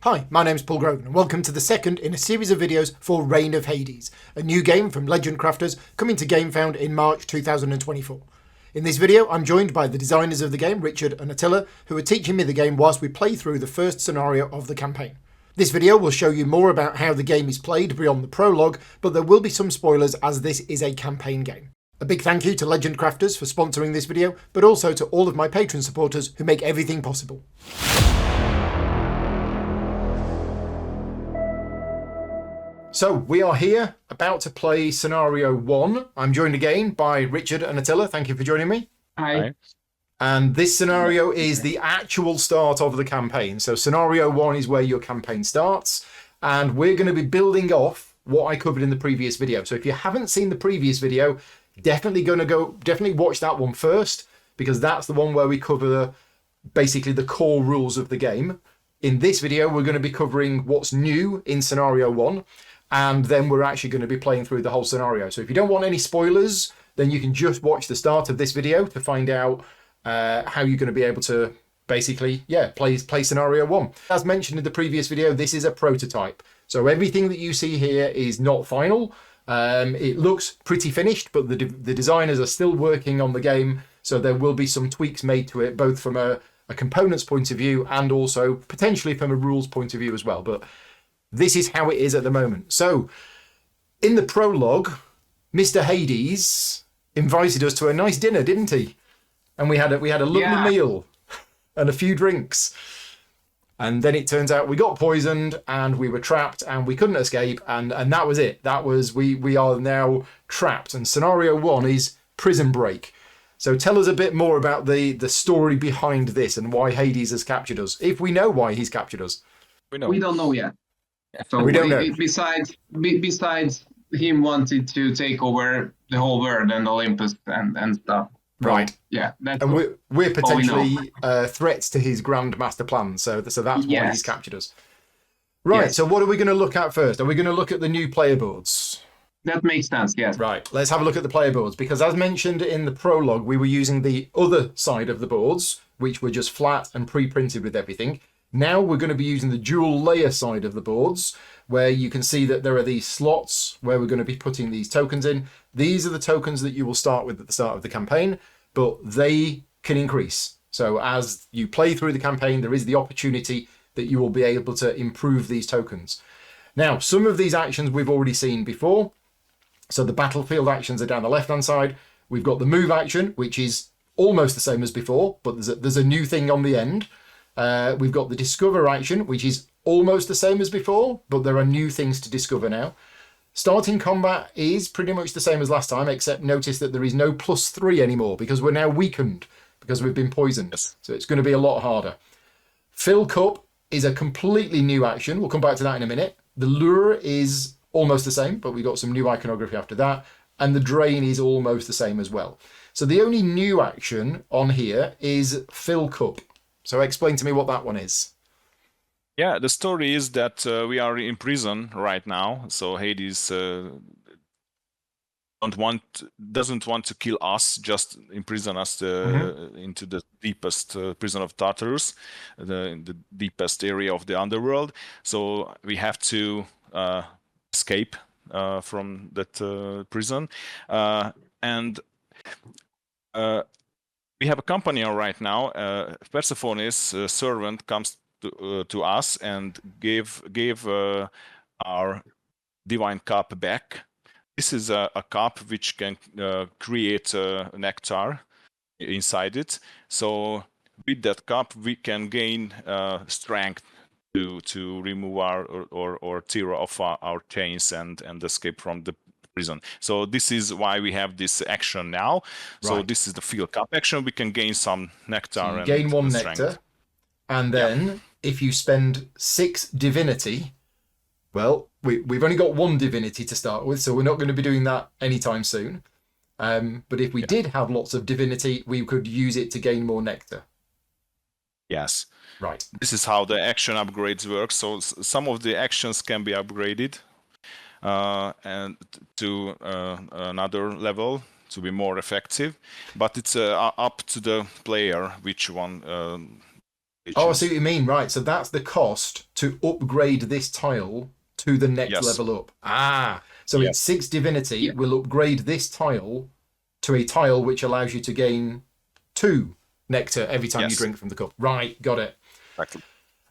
Hi, my name's Paul Grogan and welcome to the second in a series of videos for Reign of Hades, a new game from Legend Crafters coming to GameFound in March 2024. In this video I'm joined by the designers of the game, Richard and Attila, who are teaching me the game whilst we play through the first scenario of the campaign. This video will show you more about how the game is played beyond the prologue, but there will be some spoilers as this is a campaign game. A big thank you to Legend Crafters for sponsoring this video, but also to all of my Patreon supporters who make everything possible. So we are here about to play scenario 1. I'm joined again by Richard and Attila. Thank you for joining me. Hi. And this scenario is the actual start of the campaign. So scenario 1 is where your campaign starts, and we're going to be building off what I covered in the previous video. So if you haven't seen the previous video, definitely watch that one first, because that's the one where we cover basically the core rules of the game. In this video, we're going to be covering what's new in scenario 1. And then we're actually going to be playing through the whole scenario. So if you don't want any spoilers, then you can just watch the start of this video to find out how you're going to be able to basically, play scenario 1. As mentioned in the previous video, this is a prototype. So everything that you see here is not final. It looks pretty finished, but the designers are still working on the game. So there will be some tweaks made to it, both from a components point of view and also potentially from a rules point of view as well. But this is how it is at the moment. So, in the prologue, Mr. Hades invited us to a nice dinner, didn't he? And we had a lovely meal and a few drinks. And then it turns out we got poisoned and we were trapped and we couldn't escape, and that was it. That was we are now trapped. And scenario 1 is Prison Break. So tell us a bit more about the story behind this and why Hades has captured us, if we know why he's captured us. We don't know yet. So we don't know. Besides him wanting to take over the whole world and Olympus and stuff. Right. Yeah. And we're potentially threats to his grand master plan. So that's why he's captured us. Right. Yes. So what are we going to look at first? Are we going to look at the new player boards? That makes sense. Yes. Right. Let's have a look at the player boards, because as mentioned in the prologue, we were using the other side of the boards, which were just flat and pre-printed with everything. Now we're going to be using the dual layer side of the boards, where you can see that there are these slots where we're going to be putting these tokens in. These are the tokens that you will start with at the start of the campaign, but they can increase. So as you play through the campaign, there is the opportunity that you will be able to improve these tokens. Now, some of these actions we've already seen before. So the battlefield actions are down the left-hand side. We've got the move action, which is almost the same as before, but there's a new thing on the end. We've got the discover action, which is almost the same as before, but there are new things to discover now. Starting combat is pretty much the same as last time, except notice that there is no +3 anymore, because we're now weakened, because we've been poisoned. Yes. So it's going to be a lot harder. Fill cup is a completely new action. We'll come back to that in a minute. The lure is almost the same, but we've got some new iconography after that. And the drain is almost the same as well. So the only new action on here is fill cup. So explain to me what that one is. Yeah, the story is that we are in prison right now. So Hades doesn't want to kill us, just imprison us into the deepest prison of Tartarus, the deepest area of the underworld. So we have to escape from that prison, and we have a company right now. Persephone's servant comes to us and gave our divine cup back. This is a cup which can create nectar inside it. So with that cup, we can gain strength to remove or tear off our chains and escape from the prison. So this is why we have this action now. Right. So this is the fill cup action. We can gain some nectar. So you gain 1 nectar, and then if you spend 6 divinity, well, we've only got 1 divinity to start with, so we're not going to be doing that anytime soon. But if we did have lots of divinity, we could use it to gain more nectar. Yes. Right. This is how the action upgrades work. So some of the actions can be upgraded and to another level to be more effective, but it's up to the player which one Oh, I see what you mean. Right. So that's the cost to upgrade this tile to the next Yes. level up. Ah, so Yeah. it's 6 divinity Yeah. will upgrade this tile to a tile which allows you to gain 2 nectar every time you Yes. drink from the cup. Right. Got it. Exactly.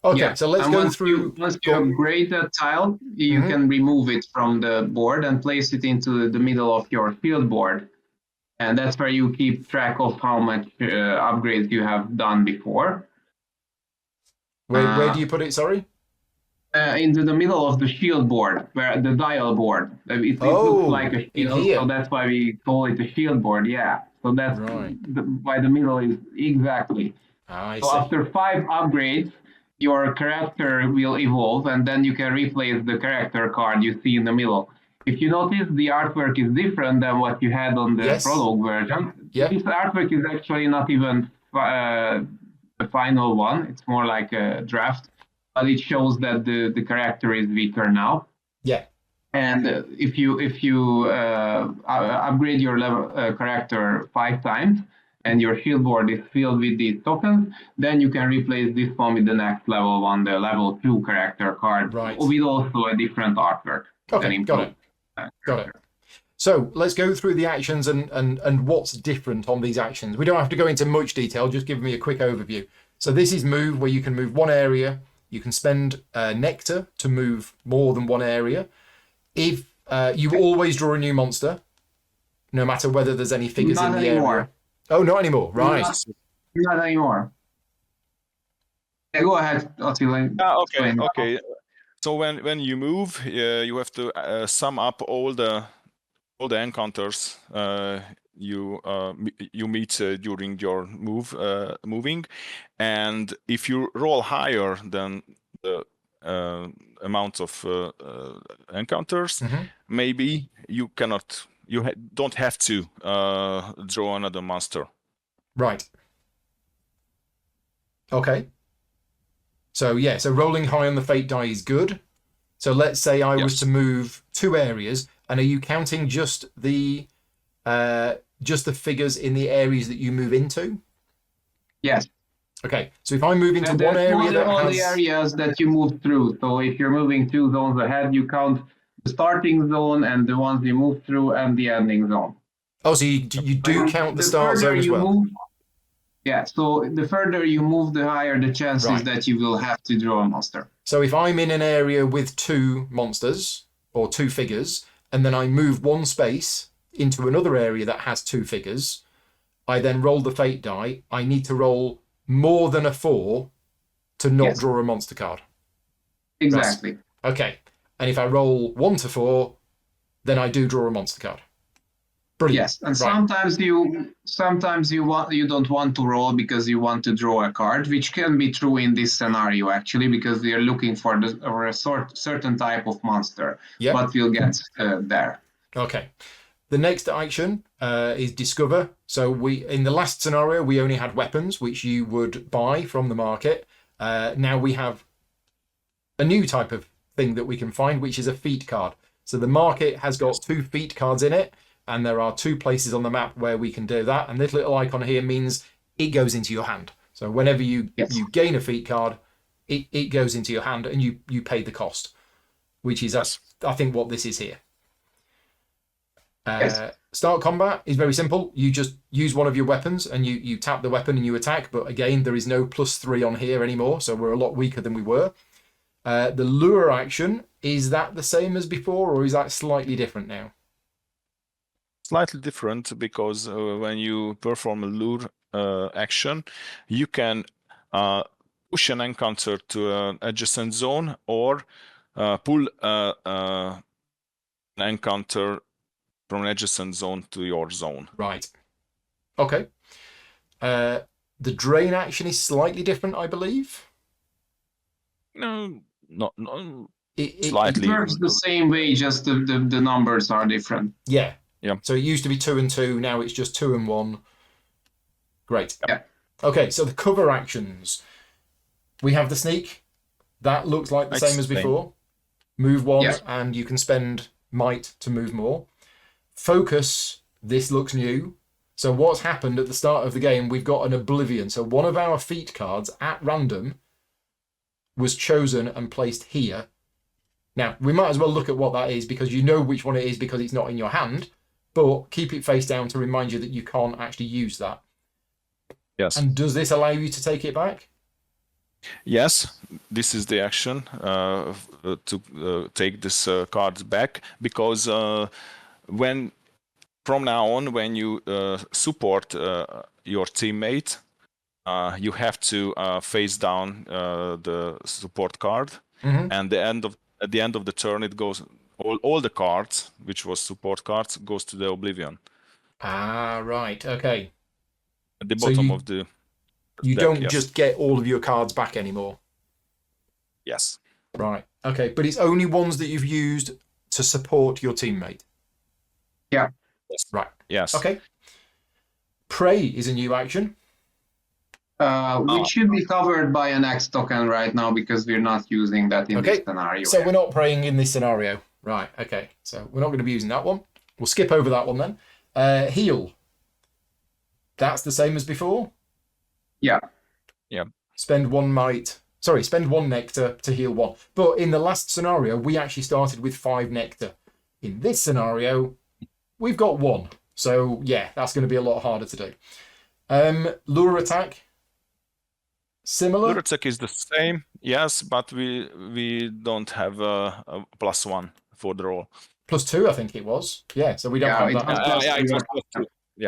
Okay. Yeah. So let's And go once through. once you go on. upgrade that tile, you Mhm. can remove it from the board and place it into the middle of your field board. And that's where you keep track of how much upgrades you have done before. Where do you put it? Sorry. Into the middle of the shield board, where the dial board. It Oh, looks like a in shield, here. so that's why we call it a shield board. Yeah. So that's Right. why the middle is exactly. I So see. after 5 upgrades, your character will evolve, and then you can replace the character card you see in the middle. If you notice, the artwork is different than what you had on the Yes. prologue version. Yeah. This artwork is actually not even the final one. It's more like a draft, but it shows that the character is weaker now. Yeah. And if you upgrade your level character 5 times, and your shield board is filled with these tokens, then you can replace this one with the next level one, the level 2 character card, Right. with also a different artwork. Okay. Got it. Got it. So let's go through the actions and what's different on these actions. We don't have to go into much detail, just give me a quick overview. So this is move, where you can move one area. You can spend nectar to move more than one area. If you always draw a new monster, no matter whether there's any figures Not in the anymore. area. Oh, not anymore. Right. Not anymore. Yeah, go ahead, Attila. Okay. Explain. Okay. So when you move, you have to sum up all the encounters you meet during your moving, and if you roll higher than the amount of encounters, maybe you cannot. Don't have to draw another monster. Right. Okay. So yeah, so rolling high on the fate die is good. So let's say I was Yes. to move 2 areas, and are you counting just the figures in the areas that you move into? Yes. Okay, so if I move into And one that's area that all has the areas that you move through. So if you're moving 2 zones ahead, you count the starting zone and the ones you move through and the ending zone. oh, so you do count the start further zone as you well. move, yeah, so the further you move, the higher the chances Right. that you will have to draw a monster. So if I'm in an area with 2 monsters or 2 figures, and then I move 1 space into another area that has 2 figures, I then roll the fate die. I need to roll more than a 4 to not Yes. draw a monster card. Exactly. Okay. And if I roll 1 to 4, then I do draw a monster card. Brilliant. Yes, and Right. sometimes you don't want to roll because you want to draw a card, which can be true in this scenario actually, because we are looking for a certain type of monster. Yeah. But we'll get there. Okay. The next action is discover. So in the last scenario, we only had weapons, which you would buy from the market. Now we have a new type of thing that we can find, which is a feat card. So the market has got 2 feat cards in it, and there are 2 places on the map where we can do that. And this little icon here means it goes into your hand. So whenever you gain a feat card, it goes into your hand, and you pay the cost, which is I think what this is here. Start combat is very simple. You just use one of your weapons and you tap the weapon and you attack. But again, there is no +3 on here anymore, so we're a lot weaker than we were. The lure action, is that the same as before, or is that slightly different now? Slightly different, because when you perform a lure action, you can push an encounter to an adjacent zone, or pull an encounter from an adjacent zone to your zone. Right. Okay. The drain action is slightly different, I believe. No, not It slightly. It works the same way, just the numbers are different. Yeah. Yeah. So it used to be 2 and 2. Now it's just 2 and 1. Great. Yeah. Okay. So the cover actions. We have the sneak. That looks like the It's same as same. before. Move 1, Yes. and you can spend might to move more. Focus. This looks new. So what's happened at the start of the game, we've got an Oblivion. So one of our feat cards at random was chosen and placed here. Now, we might as well look at what that is because you know which one it is because it's not in your hand, but keep it face down to remind you that you can't actually use that. Yes. And does this allow you to take it back? Yes, this is the action to take this card back, because when from now on, when you support your teammate, you have to face down the support card, and at the end of the turn, it goes all the cards, which was support cards, goes to the Oblivion. Ah, right. Okay. At the So bottom of the You deck, don't yes. just get all of your cards back anymore. Yes. Right. Okay. But it's only ones that you've used to support your teammate. Yeah. Yes. Right. Yes. Okay. Pray is a new action. Which should be covered by an X token right now because we're not using that in this scenario. So we're not praying in this scenario. Right. Okay. So we're not going to be using that one. We'll skip over that one then. Heal. That's the same as before. Yeah. Yeah. Spend one nectar to heal one. But in the last scenario, we actually started with 5 nectar. In this scenario, we've got 1. So yeah, that's going to be a lot harder to do. Lure attack. Similar. Lure attack is the same, yes, but we don't have a +1 for the roll. +2, I think it was. Yeah, so we don't have that. It was +2.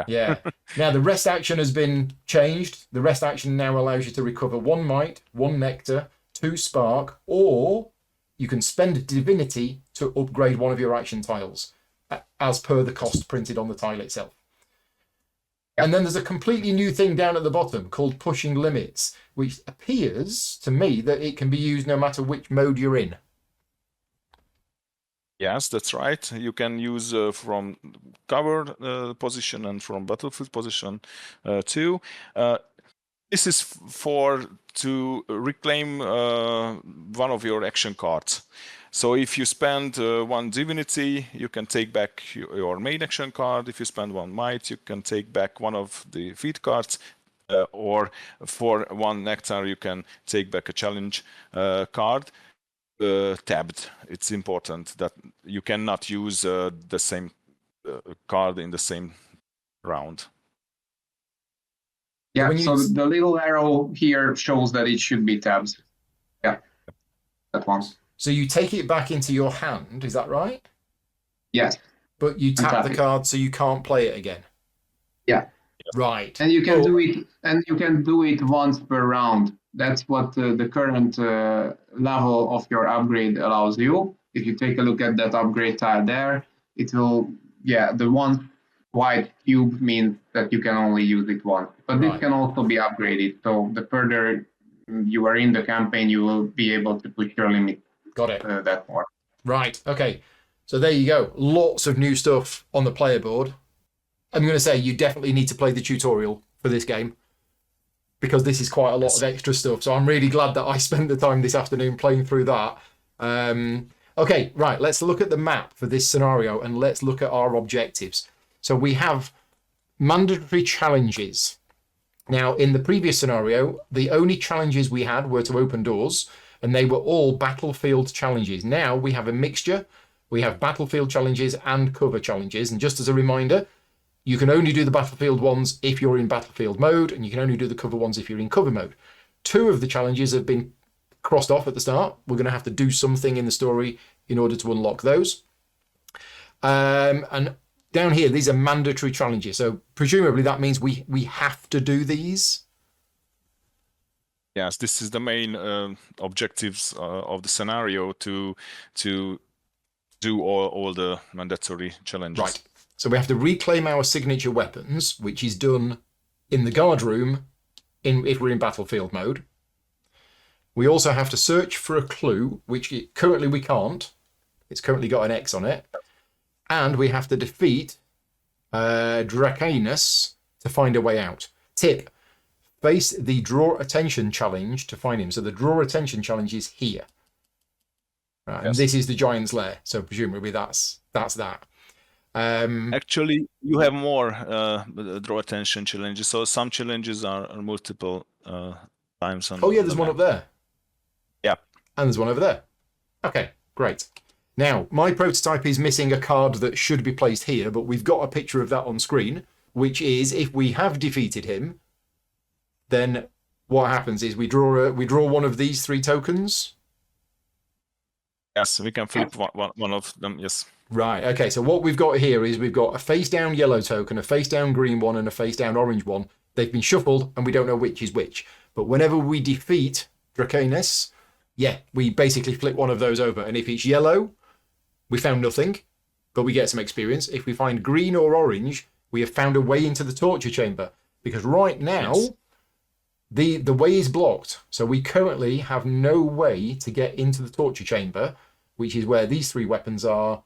Yeah. Now the rest action has been changed. The rest action now allows you to recover 1 might, 1 nectar, 2 spark, or you can spend divinity to upgrade one of your action tiles, as per the cost printed on the tile itself. And then there's a completely new thing down at the bottom called pushing limits, which appears to me that it can be used no matter which mode you're in. Yes, that's right. You can use from cover position and from battlefield position too. This is to reclaim one of your action cards. So if you spend 1 divinity, you can take back your main action card. If you spend 1 might, you can take back one of the feat cards. Or for 1 nectar, you can take back a challenge card. Tabbed. It's important that you cannot use the same card in the same round. Yeah, so the little arrow here shows that it should be tabbed. Yeah, that one. So you take it back into your hand, is that right? Yes. But you tap the card so you can't play it again. Yeah. Right. And you can do it once per round. That's what the current level of your upgrade allows you. If you take a look at that upgrade tile there, it will, the 1 white cube means that you can only use it once. But this can also be upgraded. So the further you are in the campaign, you will be able to push your limit. Got it. That more. Right. Okay. So there you go. Lots of new stuff on the player board. I'm going to say you definitely need to play the tutorial for this game, because this is quite a lot of extra stuff. So I'm really glad that I spent the time this afternoon playing through that. Okay, right. Let's look at the map for this scenario and let's look at our objectives. So we have mandatory challenges. Now, in the previous scenario, the only challenges we had were to open doors, and they were all battlefield challenges. Now we have a mixture. We have battlefield challenges and cover challenges. And just as a reminder, you can only do the battlefield ones if you're in battlefield mode, and you can only do the cover ones if you're in cover mode. 2 of the challenges have been crossed off at the start. We're going to have to do something in the story in order to unlock those. And down here, these are mandatory challenges. So presumably that means we have to do these. Yes, this is the main objectives of the scenario, to do all the mandatory challenges. Right. So we have to reclaim our signature weapons, which is done in the guard room if we're in battlefield mode. We also have to search for a clue, which currently we can't. It's currently got an X on it. And we have to defeat Dracanus to find a way out. Tip: face the draw attention challenge to find him. So the draw attention challenge is here. Right, and this is the Giant's Lair. So presumably that's that. Actually, you have more draw attention challenges. So some challenges are multiple times on Oh yeah, the there's one map. up there. Yeah. And there's one over there. Okay, great. Now, my prototype is missing a card that should be placed here, but we've got a picture of that on screen, which is if we have defeated him, then what happens is we draw one of these 3 tokens. Yes, we can flip one of them. Yes. Right. Okay. So what we've got here is we've got a face down yellow token, a face down green one, and a face down orange one. They've been shuffled, and we don't know which is which. But whenever we defeat Dracanis, yeah, we basically flip one of those over. And if it's yellow, we found nothing, but we get some experience. If we find green or orange, we have found a way into the torture chamber. Because right now, yes, the way is blocked. So we currently have no way to get into the torture chamber, which is where these 3 weapons are,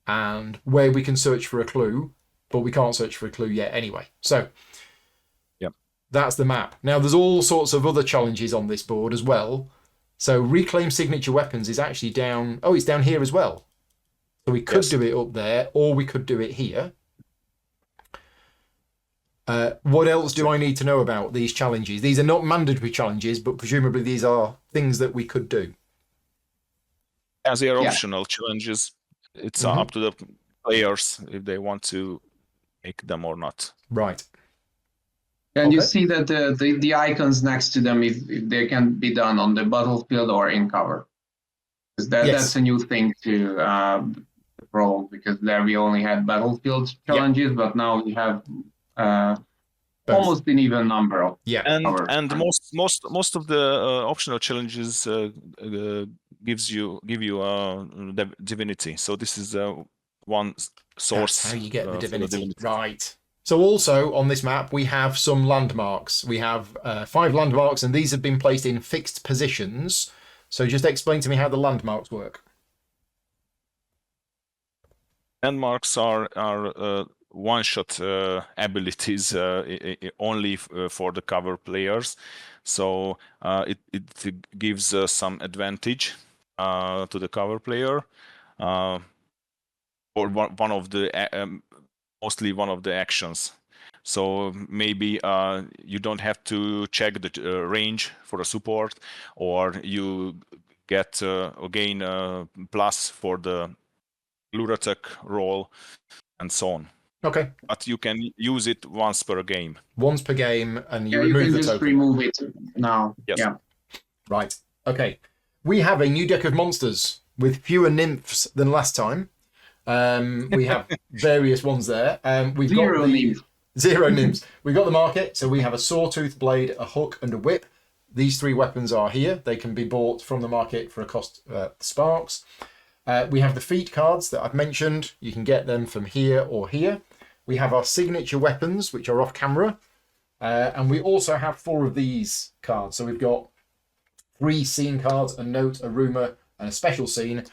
and where we can search for a clue, but we can't search for a clue yet anyway. So yep, that's the map. Now, there's all sorts of other challenges on this board as well. So reclaim signature weapons is actually down. Oh, it's down here as well. So we could do it up there, or we could do it here. What else do I need to know about these challenges? These are not mandatory challenges, but presumably these are things that we could do. As they are optional challenges, it's up to the players if they want to make them or not. Right. And you see that the icons next to them, if they can be done on the battlefield or in cover. Because that's a new thing to Pro, because there we only had battlefield challenges, but now we have almost an even number of and most of the optional challenges give you divinity. So this is one source. That's how you get the divinity. Right. So also on this map we have some landmarks. We have 5 landmarks, and these have been placed in fixed positions. So just explain to me how the landmarks work. Landmarks are one-shot abilities only for the cover players, so it gives some advantage to the cover player, or one of the mostly one of the actions. So maybe you don't have to check the range for a support, or you get again plus for the lure attack roll, and so on. Okay. But you can use it once per game. Once per game, and you remove the token. You can just remove it now. Yes. Yeah. Right. Okay. We have a new deck of monsters with fewer nymphs than last time. We have various ones there. We've got nymphs. 0 nymphs. We've got the market, so we have a sawtooth blade, a hook, and a whip. These 3 weapons are here. They can be bought from the market for a cost sparks. We have the feat cards that I've mentioned. You can get them from here or here. We have our signature weapons, which are off camera. And we also have 4 of these cards. So we've got 3 scene cards, a note, a rumour, and a special scene.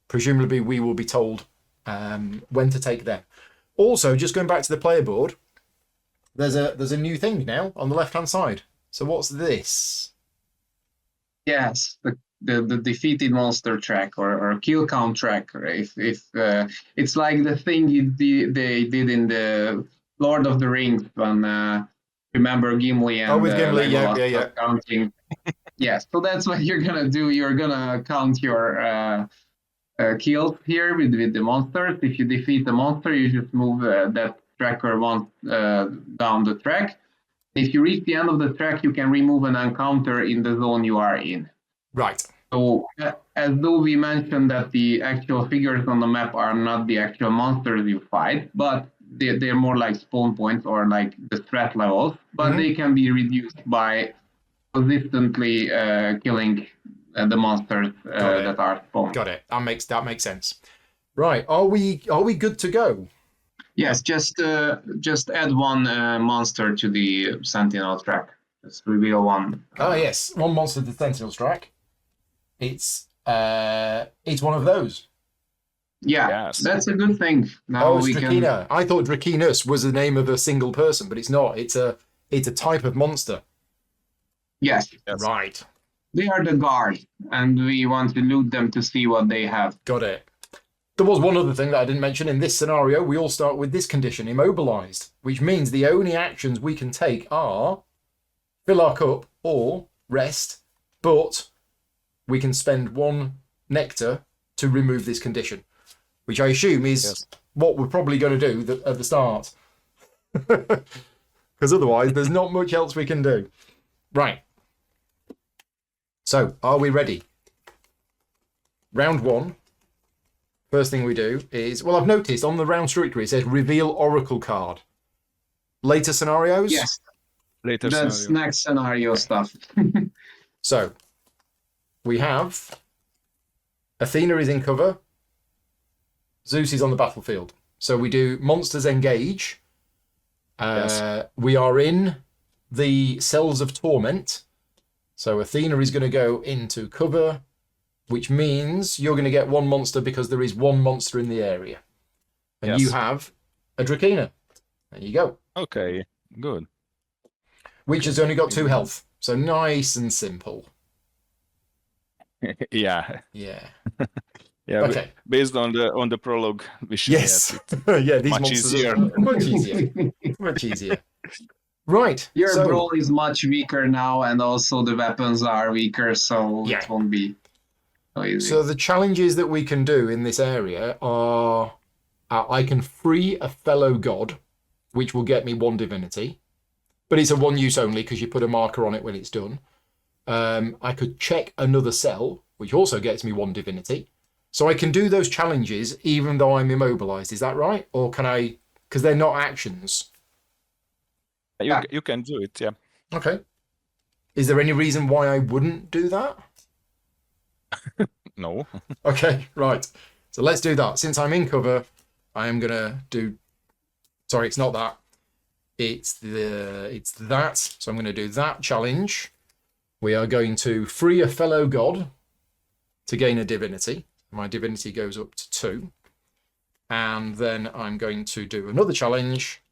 Presumably we will be told when to take them. Also, just going back to the player board, there's a new thing now on the left-hand side. So what's this? Yes, the defeated monster track or kill count track. If it's like the thing they did in the Lord of the Rings when remember Gimli and with Gimli, yeah. Counting. Yes, so that's what you're gonna do. You're gonna count your kills here with the monsters. If you defeat the monster, you just move that tracker one down the track. If you reach the end of the track, you can remove an encounter in the zone you are in. Right. So, as though we mentioned that the actual figures on the map are not the actual monsters you fight, but they're more like spawn points or like the threat levels, but they can be reduced by consistently killing the monsters that are spawned. Got it. That makes sense. Right. Are we good to go? Yes. Just add 1 monster to the Sentinel track. Just reveal 1. Oh yes, 1 monster to the Sentinel track. It's one of those. Yeah, yes. That's a good thing. Now it's Drakina. I thought Drakinus was the name of a single person, but it's not. It's a type of monster. Yes. Right. They are the guard, and we want to loot them to see what they have. Got it. There was one other thing that I didn't mention. In this scenario, we all start with this condition, immobilized, which means the only actions we can take are fill our cup or rest, but we can spend 1 nectar to remove this condition, which I assume is what we're probably going to do at the start. Because otherwise, there's not much else we can do. Right. So, are we ready? Round 1. First thing we do is, well, I've noticed on the round structure it says reveal oracle card. Later scenarios? Yes. Later That's scenario. next scenario stuff. So, we have Athena is in cover. Zeus is on the battlefield. So we do monsters engage. We are in the cells of torment. So Athena is going to go into cover, which means you're going to get 1 monster because there is 1 monster in the area. And you have a Drakena. There you go. Okay, good. Which has only got 2 health. So nice and simple. Yeah. Yeah. Yeah. Okay. Based on the prologue, we should Yes. get Yeah, these much monsters easier. are much easier. Much easier. Right. Your so, brawl is much weaker now, and also the weapons are weaker, so Yeah. it won't be so easy. So the challenges that we can do in this area are I can free a fellow god, which will get me 1 divinity, but it's a 1 use only because you put a marker on it when it's done. I could check another cell, which also gets me 1 divinity. So I can do those challenges even though I'm immobilized. Is that right? Or can I, because they're not actions. You can do it, yeah. Okay. Is there any reason why I wouldn't do that? No. Okay, right. So let's do that. Since I'm in cover, I am going to do... Sorry, it's not that. It's that. So I'm going to do that challenge. We are going to free a fellow god to gain a divinity. My divinity goes up to 2. And then I'm going to do another challenge.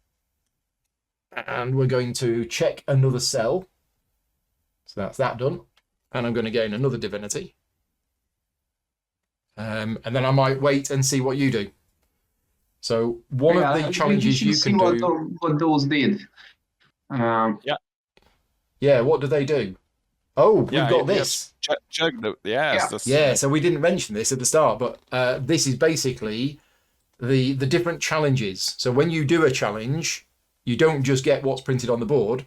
And we're going to check another cell. So that's that done. And I'm going to gain another divinity. And then I might wait and see what you do. So one of the challenges you can do... What those did. Yeah, what do they do? Oh, we've got this. Check the... Yes. Yeah, so we didn't mention this at the start, but this is basically the different challenges. So when you do a challenge, you don't just get what's printed on the board.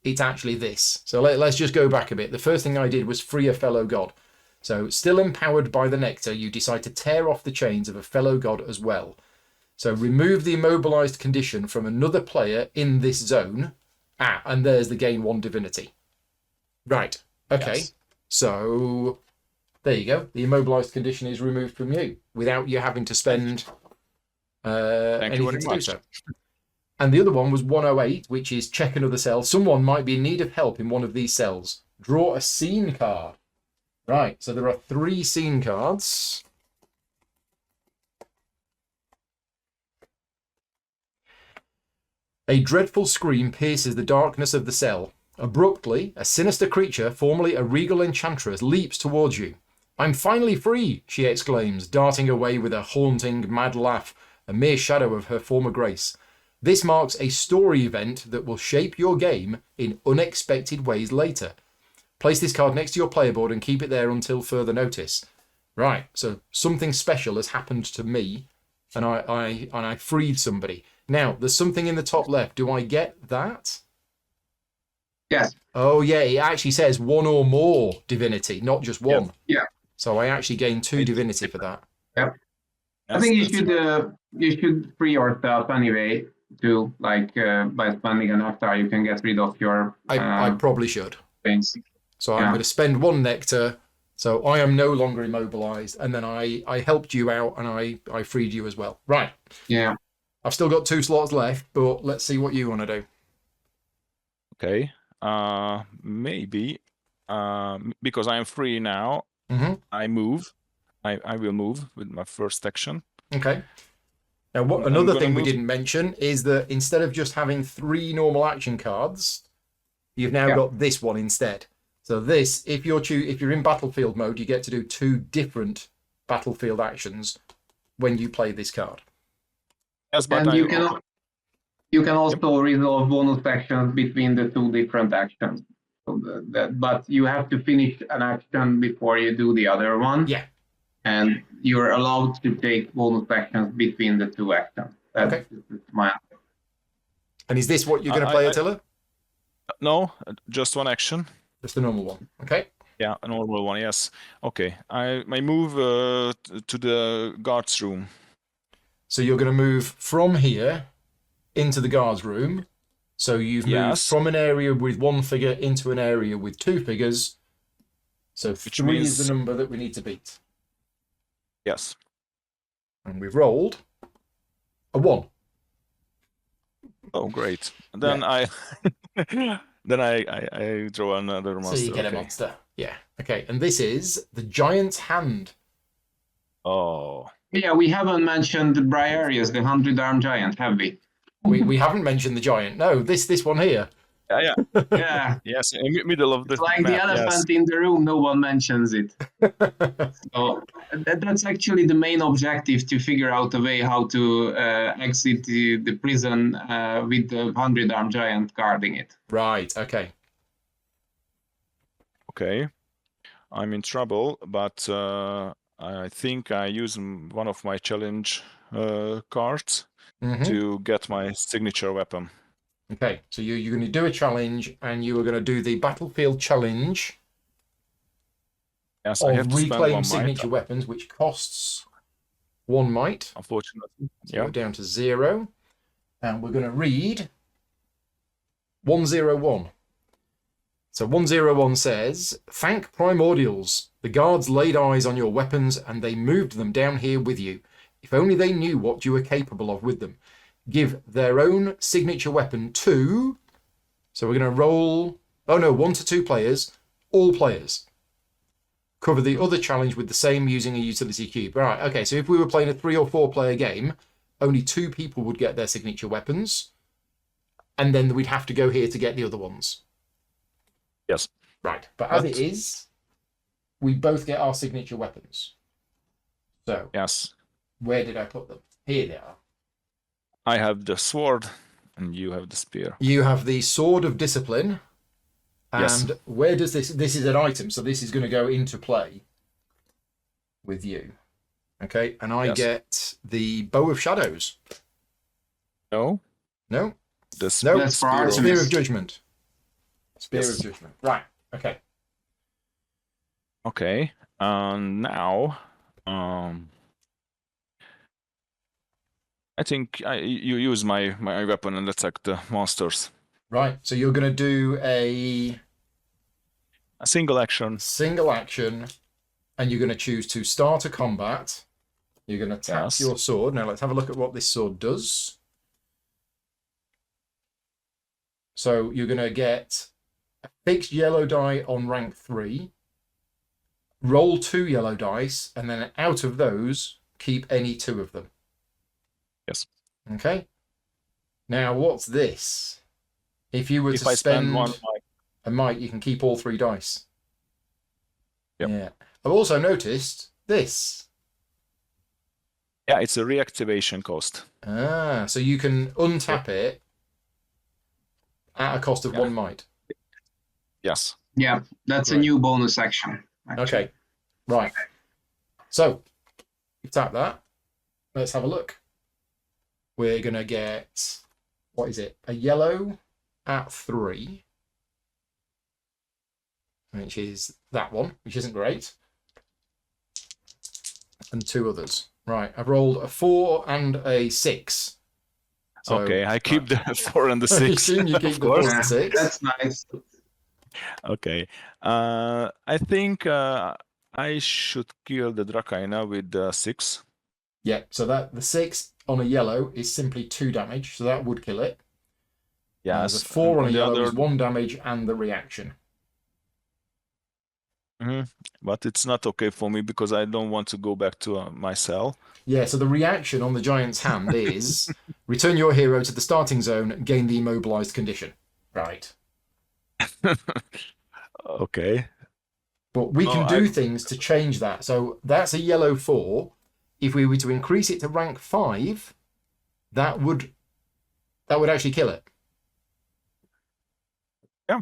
It's actually this. So let's just go back a bit. The first thing I did was free a fellow god. So still empowered by the nectar, you decide to tear off the chains of a fellow god as well. So remove the immobilized condition from another player in this zone. And there's the gain 1 divinity. Right. Okay. Yes. So there you go. The immobilized condition is removed from you without you having to spend anything to do so. And the other one was 108, which is check another cell. Someone might be in need of help in one of these cells. Draw a scene card. Right. So there are 3 scene cards. A dreadful scream pierces the darkness of the cell. Abruptly, a sinister creature, formerly a regal enchantress, leaps towards you. I'm finally free, she exclaims, darting away with a haunting, mad laugh, a mere shadow of her former grace. This marks a story event that will shape your game in unexpected ways later. Place this card next to your player board and keep it there until further notice. Right, so something special has happened to me, and I freed somebody. Now, there's something in the top left. Do I get that? Yes. Oh, yeah, it actually says 1 or more divinity, not just 1. Yeah. So I actually gain 2 divinity for that. Yep. I think you should free yourself anyway, too. Like by spending an nectar, you can get rid of your... I probably should. Things. So I'm going to spend 1 nectar. So I am no longer immobilized. And then I helped you out and I freed you as well. Right. Yeah. I've still got 2 slots left, but let's see what you want to do. Okay. Maybe because I'm free now, I move. I will move with my first action. Okay. Now, another thing we didn't mention is that instead of just having 3 normal action cards, you've now got this one instead. So this, if you're in battlefield mode, you get to do 2 different battlefield actions when you play this card. Yes, but And you can also resolve bonus actions between the two different actions. So but you have to finish an action before you do the other one. Yeah. And you're allowed to take bonus actions between the two actions. That's my answer. And is this what you're going to play, Attila? No, just one action. Just the normal one. Okay. Yeah, a normal one. Yes. Okay. I move to the guards room. So you're going to move from here into the guards room. So you've moved from an area with one figure into an area with two figures. So Which 3 means... is the number that we need to beat. Yes. And we've rolled a 1. Oh, great. And then I draw another monster. So you get a monster. Yeah. Okay. And this is the Giant's Hand. Oh. Yeah, we haven't mentioned the Briareus, the 100-armed giant, have we? We haven't mentioned the giant. No, this one here. Yeah. Yeah. Yes, in the middle of the It's like map, the elephant in the room, no one mentions it. So that's actually the main objective, to figure out a way how to exit the prison with the 100-armed giant guarding it. Right. Okay. Okay. I'm in trouble, but I think I use one of my challenge cards to get my signature weapon. Okay, so you're going to do a challenge, and you are going to do the battlefield challenge Yes, of I have to spend reclaim one signature might, weapons, which costs 1 might. unfortunately. So we're down to 0. And we're going to read 101. So 101 says, "Thank Primordials. The guards laid eyes on your weapons and they moved them down here with you. If only they knew what you were capable of with them. Give their own signature weapon to..." So we're going to roll... 1 to 2 players. All players. Cover the other challenge with the same using a utility cube. Right, okay, so if we were playing a 3 or 4 player game, only 2 people would get their signature weapons. And then we'd have to go here to get the other ones. Yes. Right, but as it is, we both get our signature weapons. So, Yes. where did I put them? Here they are. I have the sword, and you have the spear. You have the Sword of Discipline. And Yes. where does this... This is an item, so this is going to go into play with you. Okay, and I get the Bow of Shadows. No? No? The No, That's for spear. Artemis. Spear of Judgment. Spear Yes. of Judgment. Right, okay. Okay, now, I think you use my weapon and attack the monsters. Right, so you're going to do a single action. Single action, and you're going to choose to start a combat. You're going to tap your sword. Now let's have a look at what this sword does. So you're going to get a fixed yellow die on rank 3. Roll 2 yellow dice, and then out of those, keep any 2 of them. Yes. Okay. Now, what's this? If you were to spend one a might, you can keep all 3 dice. Yep. Yeah. I've also noticed this. Yeah, it's a reactivation cost. Ah, so you can untap it at a cost of 1 might. Yes. Yeah, that's a new bonus action. Actually. Okay, right. So, you tap that. Let's have a look. We're going to get, what is it? A yellow at 3. Which is that one, which isn't great. And 2 others. Right, I've rolled a 4 and a 6. So, okay, I keep the 4 and the 6. I assume you keep the 4 and the 6. That's nice. Okay. I think I should kill the Dracaena with 6. Yeah, so that the 6 on a yellow is simply 2 damage, so that would kill it. Yes. The 4 on a yellow other... is 1 damage and the reaction. But it's not okay for me because I don't want to go back to my cell. Yeah, so the reaction on the Giant's Hand is return your hero to the starting zone, gain the immobilized condition. Right. Okay. But we can do things to change that. So that's a yellow 4. if we were to increase it to rank 5, that would actually kill it. Yeah.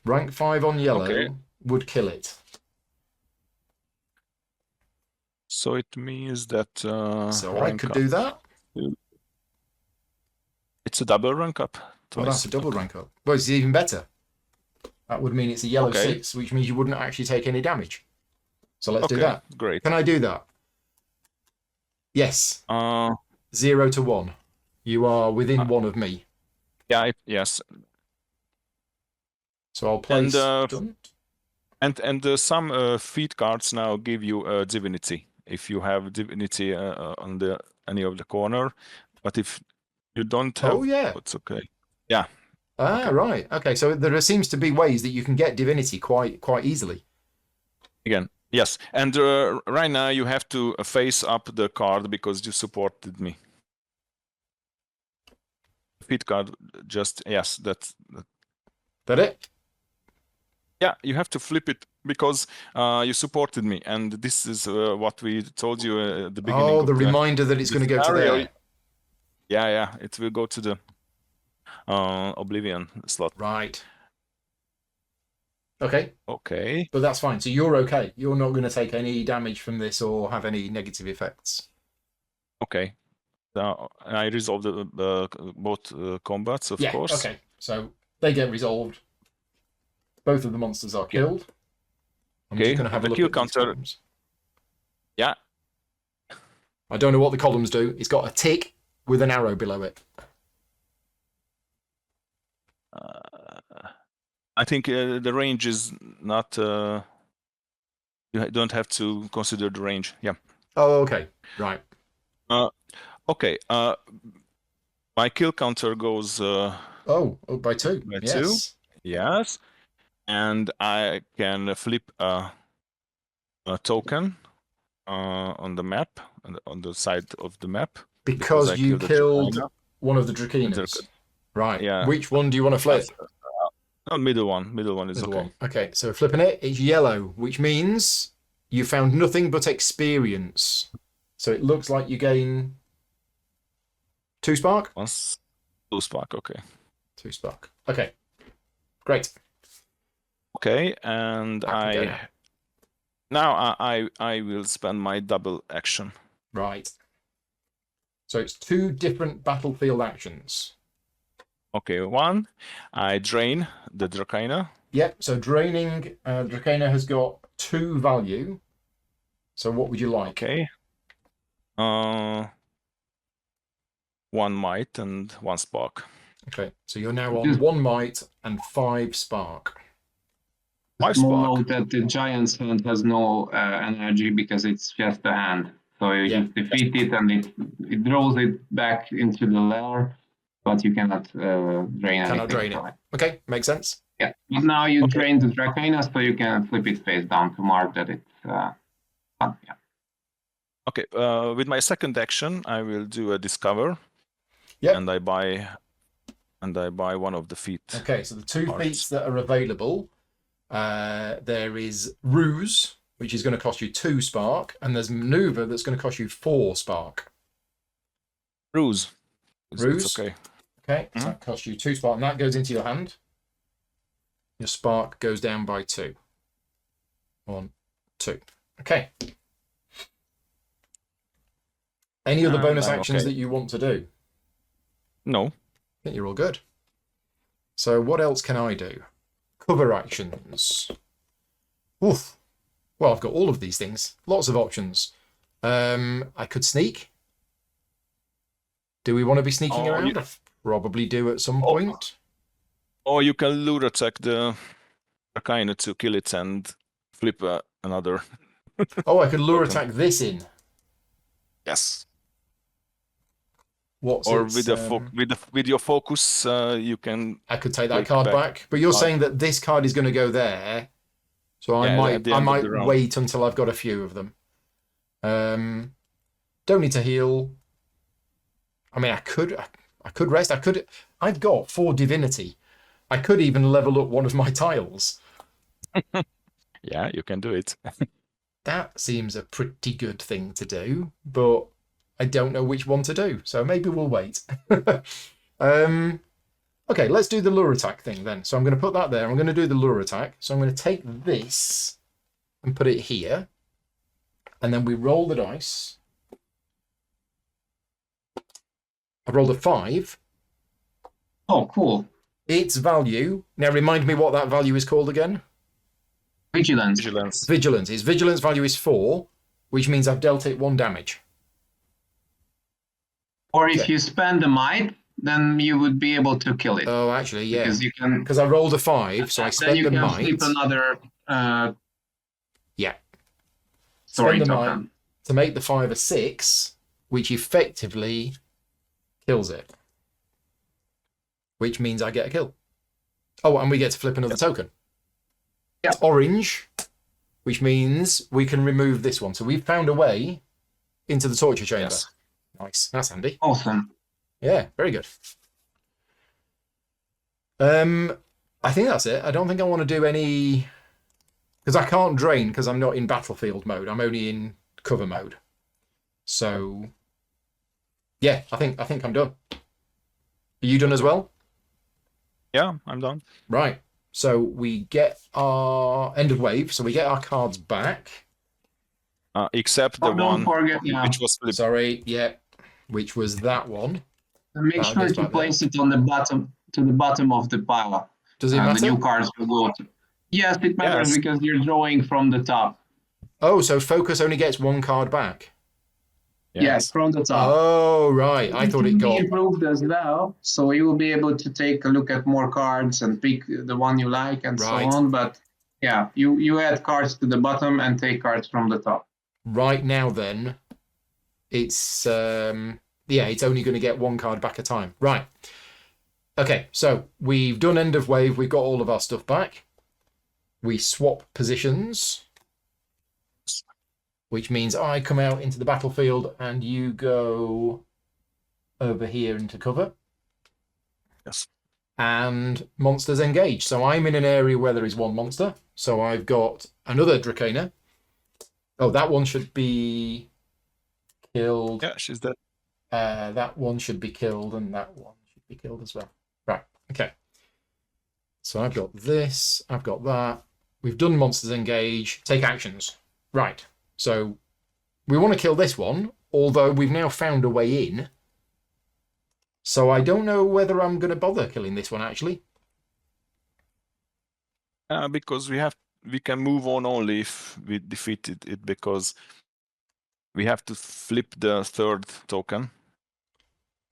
Rank 5 on yellow Okay. would kill it. So it means that So I rank could up. do that. It's a double rank up. Well, that's Twice. a double rank up. Well, it's even better. That would mean it's a yellow Okay. 6, which means you wouldn't actually take any damage. So let's do Okay, that. great. Can I do that? Yes. 0 to 1. You are within 1 of me. Yeah, yes. So I'll place And, stunt. And some feat cards now give you divinity if you have divinity on any of the corner, but if you don't have, Oh, yeah. it's okay. Yeah. Ah, Okay. right. Okay, so there seems to be ways that you can get divinity quite easily. Again, yes. And right now you have to face up the card because you supported me. Feat card, just yes. That it? Yeah, you have to flip it because you supported me, and this is what we told you at the beginning. Oh, the reminder that it's going to go to scenario. there. Yeah, it will go to the Oblivion slot. Right. Okay, Okay. but that's fine. So you're okay. You're not going to take any damage from this or have any negative effects. Okay. I resolved both combats, of course. Okay. So they get resolved. Both of the monsters are killed. I'm just going to have a the look kill at these counter. columns. Yeah. I don't know what the columns do. It's got a tick with an arrow below it. I think the range is not. You don't have to consider the range. Yeah. Oh, okay. Right. Okay. My kill counter goes. By 2. By yes. 2. Yes. And I can flip a token on the map, on the side of the map. Because you killed one of the Dracaenas. Right. Yeah. Which one do you want to flip? No, middle one. Middle one is Middle okay. one. Okay, so flipping it, it's yellow, which means you found nothing but experience. So it looks like you gain 2 spark? Once 2 spark, okay. 2 spark. Okay. Great. Okay, and I will spend my double action. Right. So it's 2 different battlefield actions. Okay, 1, I drain the Dracaena. Yep, so draining Dracaena has got 2 value. So what would you like? Okay. 1 might and 1 spark. Okay, so you're now on 1 might and 5 spark. Small note that the Giant's Hand has no energy because it's just a hand. So you just defeat it and it draws it back into the lair, but you cannot drain anything from it. Okay, makes sense. Yeah, but now you drain the Dracaena, so you can flip it face down to mark that it's yeah. Okay, with my second action, I will do a discover. Yep. And I buy one of the feet. Okay, so the 2 feats that are available, there is Ruse, which is going to cost you 2 spark, and there's Maneuver that's going to cost you 4 spark. Ruse. Ruse. It's okay. Okay, so that costs you 2 spark, and that goes into your hand. Your spark goes down by 2. 1, 2. Okay. Any other bonus actions that you want to do? No. I think you're all good. So what else can I do? Cover actions. Oof. Well, I've got all of these things. Lots of options. I could sneak. Do we want to be sneaking around? Yeah. Probably do at some point. Or you can lure attack the Dracaena to kill it and flip another. Oh, I could lure attack this in. Yes. What's or its, with your focus, you can. I could take that card back. But you're saying that this card is going to go there, so I might wait until I've got a few of them. Don't need to heal. I mean, I could rest. I've got 4 divinity. I could even level up one of my tiles. Yeah, you can do it. That seems a pretty good thing to do, but I don't know which one to do, so maybe we'll wait. Okay, let's do the lure attack thing then. So I'm going to put that there. I'm going to do the lure attack. So I'm going to take this and put it here. And then we roll the dice. I rolled a 5. Oh, cool. Its value. Now remind me what that value is called again. Vigilance. Vigilance. Vigilance. Its vigilance value is 4, which means I've dealt it 1 damage. Or if you spend the might, then you would be able to kill it. Oh, actually, yeah. Because you can. Because I rolled a 5, so I spent the Then you might. can flip another. Yeah. Story Spend the token. might to make the 5 a 6, which effectively kills it. Which means I get a kill. Oh, and we get to flip another token. Yeah. It's orange, which means we can remove this one. So we've found a way into the torture chamber. Yes. Nice. That's handy. Awesome. Yeah, very good. I think that's it. I don't think I want to do any, because I can't drain because I'm not in battlefield mode. I'm only in cover mode. So yeah, I think I'm done. Are you done as well? Yeah, I'm done. Right. So we get our end of wave. So we get our cards back. Except the Oh, don't one forget, yeah. which was flipped. Sorry, yeah, which was that one. And make That sure goes to back place it on the bottom, to the bottom of the pile. Does it And matter? the new cards will go to. Yes, it matters Yes. because you're drawing from the top. Oh, so focus only gets 1 card back. Yes, from the top. Oh, right. I thought it will got. be improved as well, so you will be able to take a look at more cards and pick the one you like and Right. so on. But yeah, you add cards to the bottom and take cards from the top. Right now, then, it's it's only going to get 1 card back a time. Right. Okay, so we've done end of wave. We've got all of our stuff back. We swap positions, which means I come out into the battlefield and you go over here into cover. Yes. And monsters engage. So I'm in an area where there is 1 monster. So I've got another Dracana. Oh, that one should be killed. Yeah, she's dead. That one should be killed, and that one should be killed as well. Right, okay. So I've got this, I've got that. We've done monsters engage, take actions. Right, so we want to kill this one, although we've now found a way in. So I don't know whether I'm going to bother killing this one, actually. Because we can move on only if we defeated it, because we have to flip the 3rd token.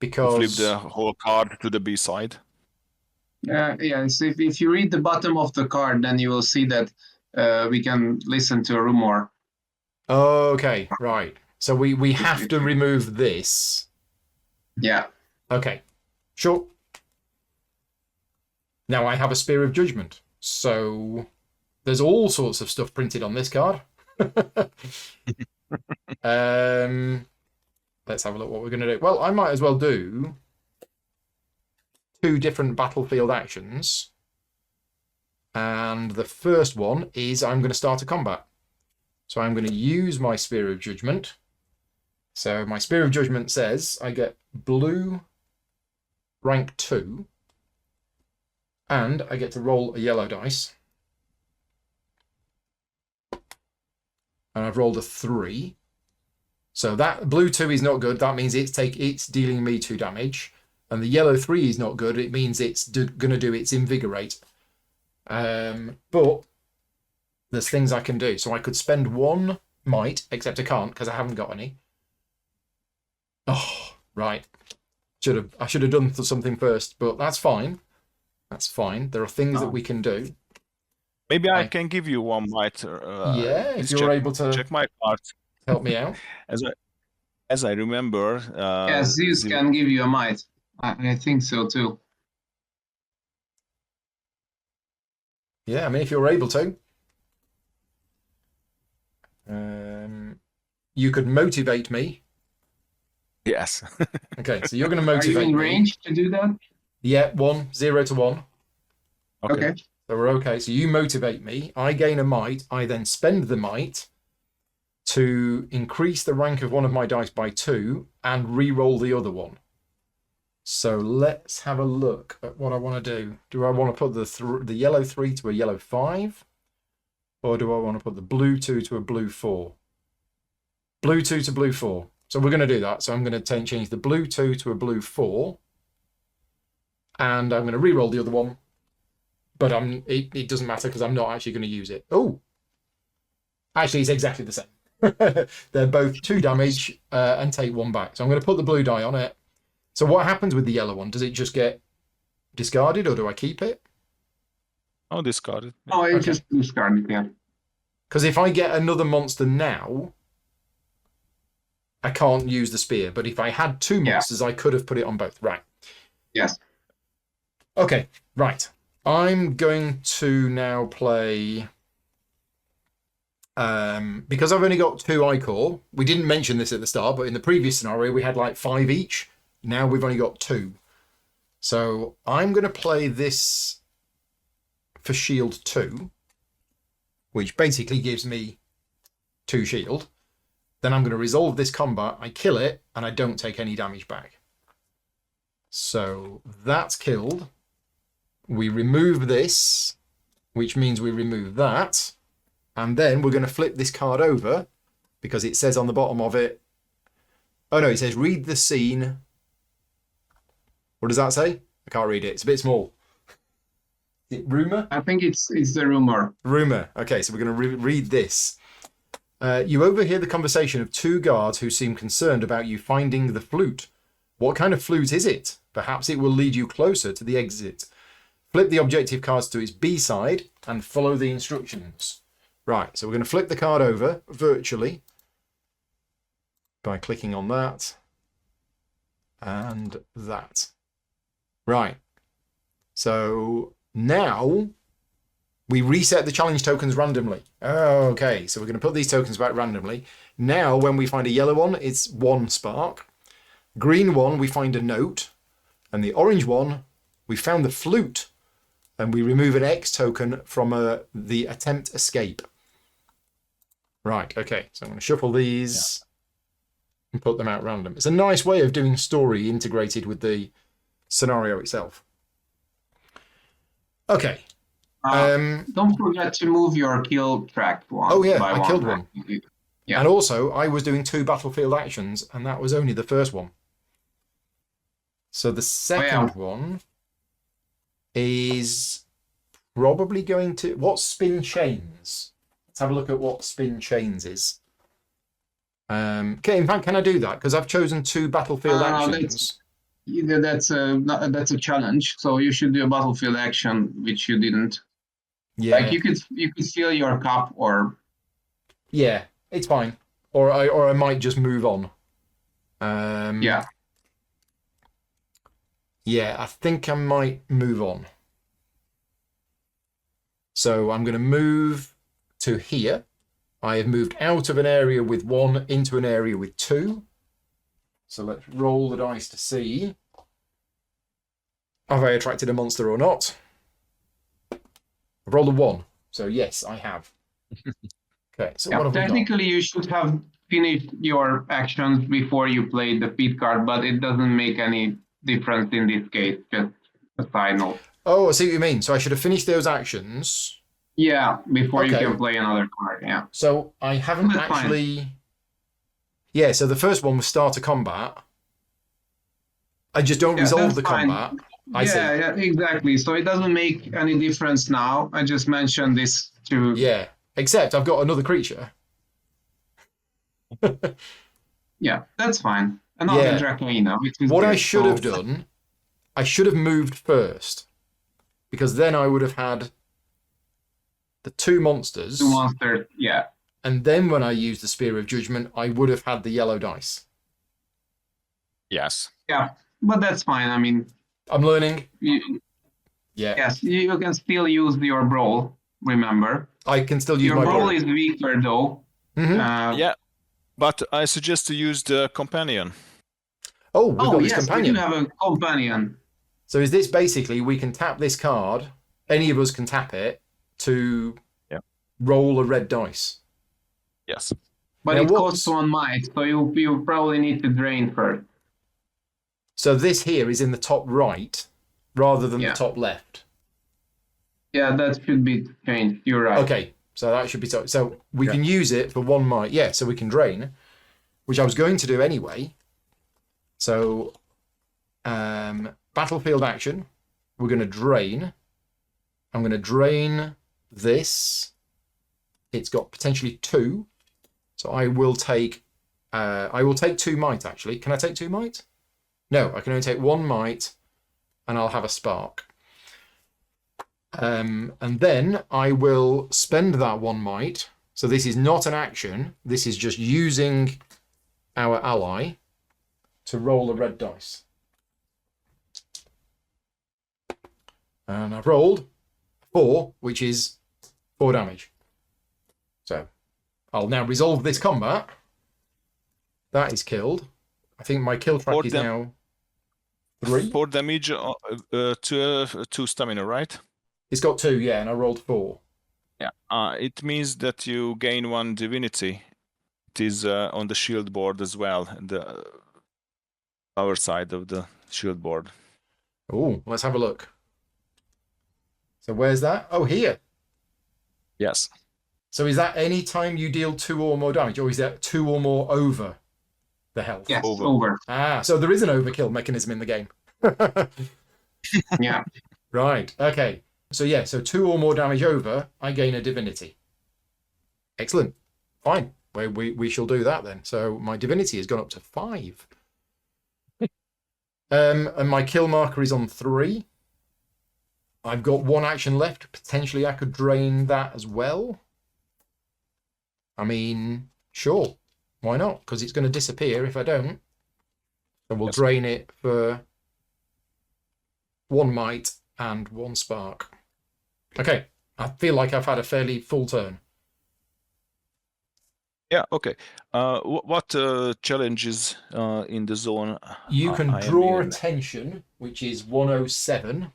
Because Flip the whole card to the B side. Yes, if you read the bottom of the card, then you will see that we can listen to a rumor. Okay, right. So we have to remove this. Yeah. Okay, sure. Now I have a Spear of Judgment. So there's all sorts of stuff printed on this card. Let's have a look what we're going to do. Well, I might as well do 2 different battlefield actions. And the first one is I'm going to start a combat. So I'm going to use my Spear of Judgment. So my Spear of Judgment says I get blue rank 2. And I get to roll a yellow dice. And I've rolled a 3. So that blue 2 is not good. That means it's dealing me 2 damage. And the yellow 3 is not good. It means it's going to do its invigorate. But there's things I can do. So I could spend 1 might, except I can't because I haven't got any. Oh, right. I should have done something first, but that's fine. That's fine. There are things that we can do. Maybe I can give you 1 might. Yeah, if you're able to check my cards. help me out. As I remember, Zeus can give you a might. I think so too. Yeah, I mean, if you're able to. You could motivate me. Yes. Okay, so you're going to Are motivate you in me. range to do that? Yeah, 0 to 1. Okay. So we're okay. So you motivate me. I gain a might. I then spend the might. to increase the rank of one of my dice by 2 and re-roll the other one. So let's have a look at what I want to do. Do I want to put the yellow 3 to a yellow 5? Or do I want to put the blue 2 to a blue 4? Blue 2 to blue 4. So we're going to do that. So I'm going to change the blue 2 to a blue 4. And I'm going to re-roll the other one. But it doesn't matter because I'm not actually going to use it. Oh! Actually, it's exactly the same. They're both 2 damage and take 1 back. So I'm going to put the blue die on it. So what happens with the yellow one? Does it just get discarded or do I keep it? Oh, discarded. Oh, it's just discarded, yeah. Because if I get another monster now, I can't use the spear. But if I had 2 monsters, I could have put it on both. Right. Yes. Okay, right. I'm going to now play... because I've only got 2 Ichor, we didn't mention this at the start, but in the previous scenario, we had like 5 each. Now we've only got 2. So I'm going to play this for shield 2, which basically gives me 2 shield. Then I'm going to resolve this combat, I kill it, and I don't take any damage back. So that's killed. We remove this, which means we remove that. And then we're going to flip this card over because it says on the bottom of it, oh no, it says read the scene. What does that say? I can't read it. It's a bit small. Is it rumor? I think it's the rumor. Rumor. Okay, so we're going to read this. You overhear the conversation of 2 guards who seem concerned about you finding the flute. What kind of flute is it? Perhaps it will lead you closer to the exit. Flip the objective cards to its B side and follow the instructions. Right, so we're going to flip the card over virtually by clicking on that and that. Right, so now we reset the challenge tokens randomly. Okay, so we're going to put these tokens back randomly. Now when we find a yellow one, it's 1 spark. Green one, we find a note. And the orange one, we found the flute. And we remove an X token from the attempt escape. Right, okay, so I'm going to shuffle these and put them out random. It's a nice way of doing story integrated with the scenario itself. Okay. Don't forget to move your kill track one. Oh yeah, I killed one. Yeah. And also, I was doing 2 battlefield actions, and that was only the first one. So the second one is probably going to... What's spin chains? Let's have a look at what spin chains is. Okay, in fact, can I do that? Because I've chosen 2 battlefield actions. That's a challenge. So you should do a battlefield action, which you didn't. Yeah. Like you could fill your cup or. Yeah, it's fine. Or I might just move on. Yeah. Yeah, I think I might move on. So I'm going to move to here. I have moved out of an area with 1 into an area with 2. So let's roll the dice to see have I attracted a monster or not. I've rolled a 1. So yes, I have. Okay, so what have we got? Technically, you should have finished your actions before you played the feed card, but it doesn't make any difference in this case. Just a side note. Oh, I see what you mean. So I should have finished those actions. Yeah, before you can play another card. Yeah. So I haven't That's actually. fine. Yeah. So the first one was start a combat. I just don't resolve the combat. I see. Yeah, exactly. So it doesn't make any difference now. I just mentioned this to. Yeah. Except I've got another creature. Yeah, that's fine. Another Dracaena. What I should have done, I should have moved first, because then I would have had the 2 monsters. 2 monsters, yeah. And then when I used the Spear of Judgment, I would have had the yellow dice. Yes. Yeah, but that's fine. I mean, I'm learning. yeah. Yes, you can still use your brawl. Remember, I can still use your my brawl brawl. is weaker though. Mm-hmm. Yeah, but I suggest to use the companion. Oh, we've got this yes, companion. we do have a companion. So is this basically we can tap this card? Any of us can tap it to roll a red dice. Yes. But Now it what's costs 1 might, so you probably need to drain first. so this here is in the top right rather than the Yeah. top left. Yeah, that should be changed. You're right. Okay, so that should be so we Yeah. can use it for 1 might. Yeah, so we can drain, which I was going to do anyway. So battlefield action, we're going to drain. I'm going to drain this. It's got potentially 2, so I will take 2 might actually. Can I take 2 might? No, I can only take 1 might, and I'll have a spark. And then I will spend that 1 might. So this is not an action. This is just using our ally to roll a red dice. And I've rolled 4, which is 4 damage. So I'll now resolve this combat. That is killed. I think my kill track is now 3. 4 damage to stamina, right? It's got 2, yeah, and I rolled 4. Yeah. It means that you gain 1 divinity. It is on the shield board as well, the our side of the shield board. Oh, let's have a look. So where's that? Oh, here. Yes. So is that any time you deal 2 or more damage, or is that 2 or more over the health? Yes, Over. over. Ah, so there is an overkill mechanism in the game. Yeah. Right, okay. So yeah, so 2 or more damage over, I gain a divinity. Excellent. Fine. We shall do that then. So my divinity has gone up to 5. And my kill marker is on 3. I've got 1 action left. Potentially I could drain that as well. I mean, sure. Why not? Because it's going to disappear if I don't. So we'll drain it for 1 might and 1 spark. Okay. I feel like I've had a fairly full turn. Yeah, okay. What challenges in the zone? You can I am draw in? attention, which is 107.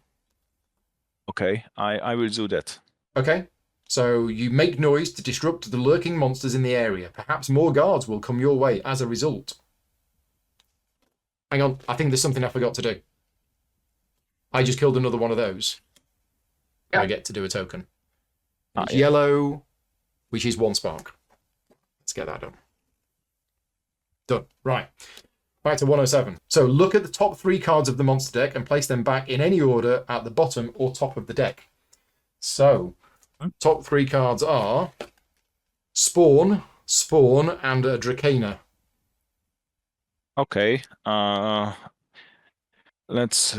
Okay, I will do that. Okay. So you make noise to disrupt the lurking monsters in the area. Perhaps more guards will come your way as a result. Hang on, I think there's something I forgot to do. I just killed another one of those. Yeah. I get to do a token. It's Yeah. yellow, which is 1 spark. Let's get that done. Done. Right. Back to 107. So look at the top 3 cards of the monster deck and place them back in any order at the bottom or top of the deck. So top 3 cards are Spawn, and a Dracana. Okay. Let's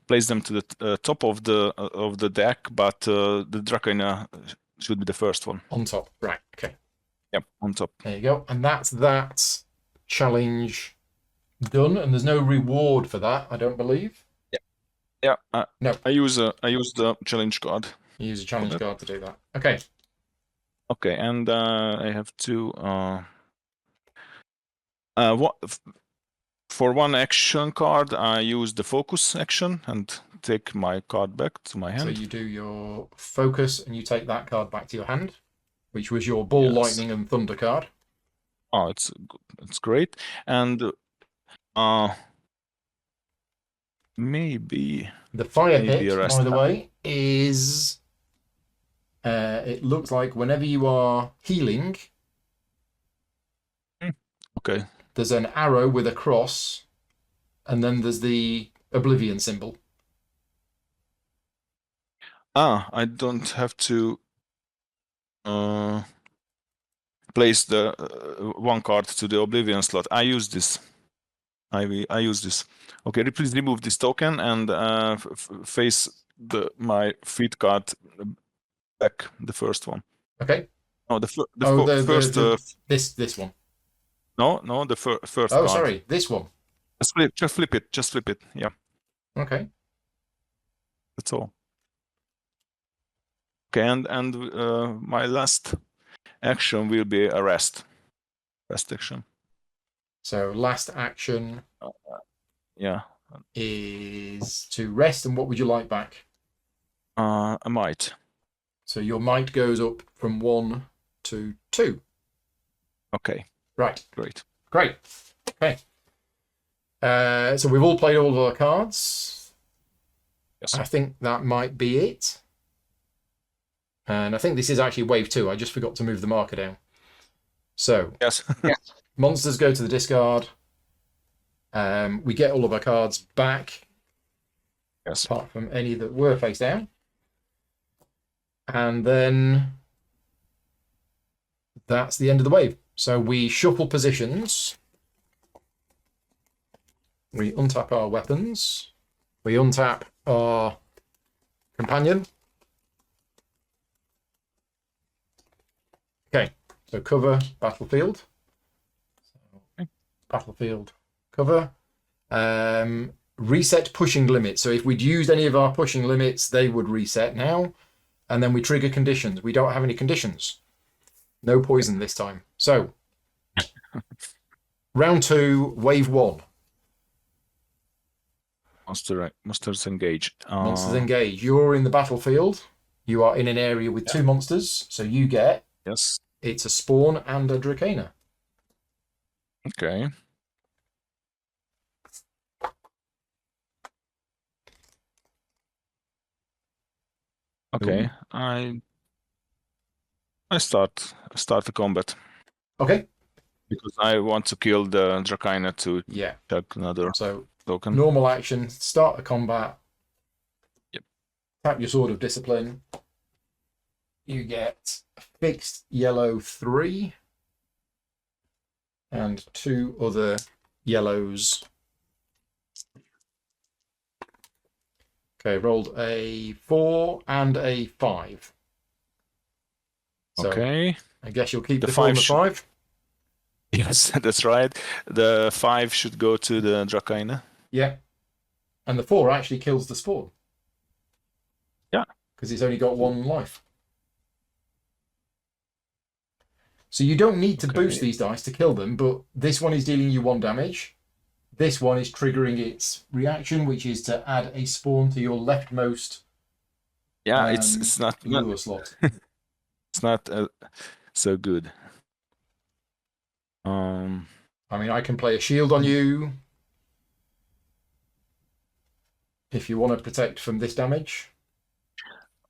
place them to the top of the deck, but the Dracana should be the first one. On top. Right. Okay. Yep, on top. There you go. And that's that challenge done. And there's no reward for that, I don't believe. Yeah. No. I use the challenge card. You use a challenge card to do that. Okay. Okay, and I have to for 1 action card, I use the focus action and take my card back to my hand. So you do your focus and you take that card back to your hand, which was your ball, Yes. lightning, and thunder card. Oh, it's great. And maybe The fire Maybe pit, a rest by the time. way, is it looks like whenever you are healing, okay. there's an arrow with a cross, and then there's the oblivion symbol. I don't have to place the 1 card to the oblivion slot. I use this. I use this. Okay, please remove this token and face my feet card back, the first one. Okay. No, first. This one. No, the first Oh, card. sorry, this one. Just flip it. Yeah, Okay. that's all. Okay, and my last action will be a rest action. So last action Yeah, is to rest, and what would you like back? a might. So your might goes up from 1 to 2. Okay, Right. great. Great. Okay. So we've all played all of our cards. Yes. I think that might be it. And I think this is actually wave 2. I just forgot to move the marker down. So Yes. monsters go to the discard. We get all of our cards back, Yes. apart from any that were face down. And then that's the end of the wave. So we shuffle positions. We untap our weapons. We untap our companion. Okay, so cover, battlefield. Okay. Battlefield, cover. Reset pushing limit. So if we'd used any of our pushing limits, they would reset now. And then we trigger conditions. We don't have any conditions. No poison this time. So, round 2, wave 1. Monsters engage. Monsters engage. You're in the battlefield. You are in an area with 2 monsters. So you get, Yes. it's a spawn and a Dracana. Okay. Okay. I start the combat Okay. because I want to kill the Dracana to Yeah. check another So token. normal action, start the combat. Yep. Tap your Sword of Discipline. You get fixed yellow 3 and 2 other yellows. Okay, rolled a 4 and a 5. So Okay. I guess you'll keep The the 4 and the 5 5. Yes, that's right. The 5 should go to the Dracana. Yeah. And the 4 actually kills the spawn. Yeah. Because it's only got 1 life. So you don't need to boost these dice to kill them, but this one is dealing you 1 damage. This one is triggering its reaction, which is to add a spawn to your leftmost Yeah, it's not lure slot. it's not so good. I mean, I can play a shield on you if you want to protect from this damage.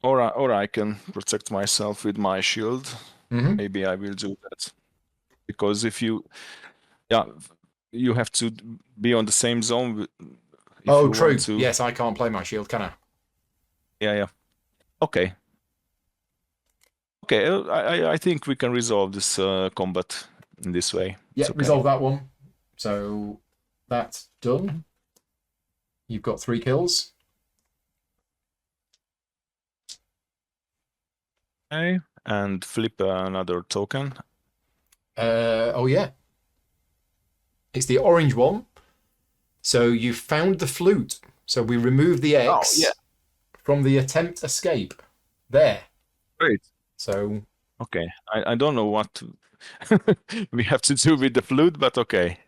Or I can protect myself with my shield. Mm-hmm. Maybe I will do that. Because if you have to be on the same zone. If Oh, you true. Want to... Yes, I can't play my shield, can I? Yeah. Okay. Okay, I think we can resolve this combat in this way. Yeah, Okay. resolve that one. So that's done. You've got 3 kills. Okay, and flip another token. Oh, yeah. It's the orange one. So you found the flute. So we remove the X from the attempt escape. There. Great. So. Okay, I don't know what we have to do with the flute, but okay.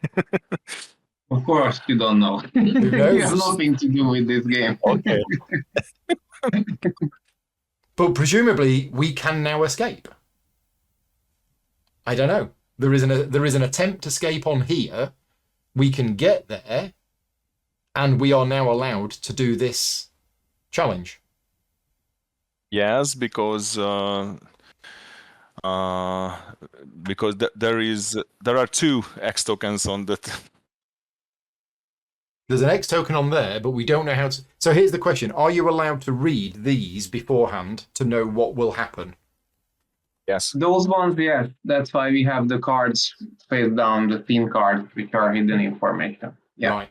Of course, you don't know. Who knows? You have nothing to do with this game. Okay. But presumably we can now escape. I don't know. There is an attempt escape on here. We can get there, and we are now allowed to do this challenge. Yes, because there are 2 X tokens on that. There's an X token on there, but we don't know how to. So here's the question: are you allowed to read these beforehand to know what will happen? Yes. Those ones, yes. That's why we have the cards face down, the theme cards, which are hidden information. Yeah. Right.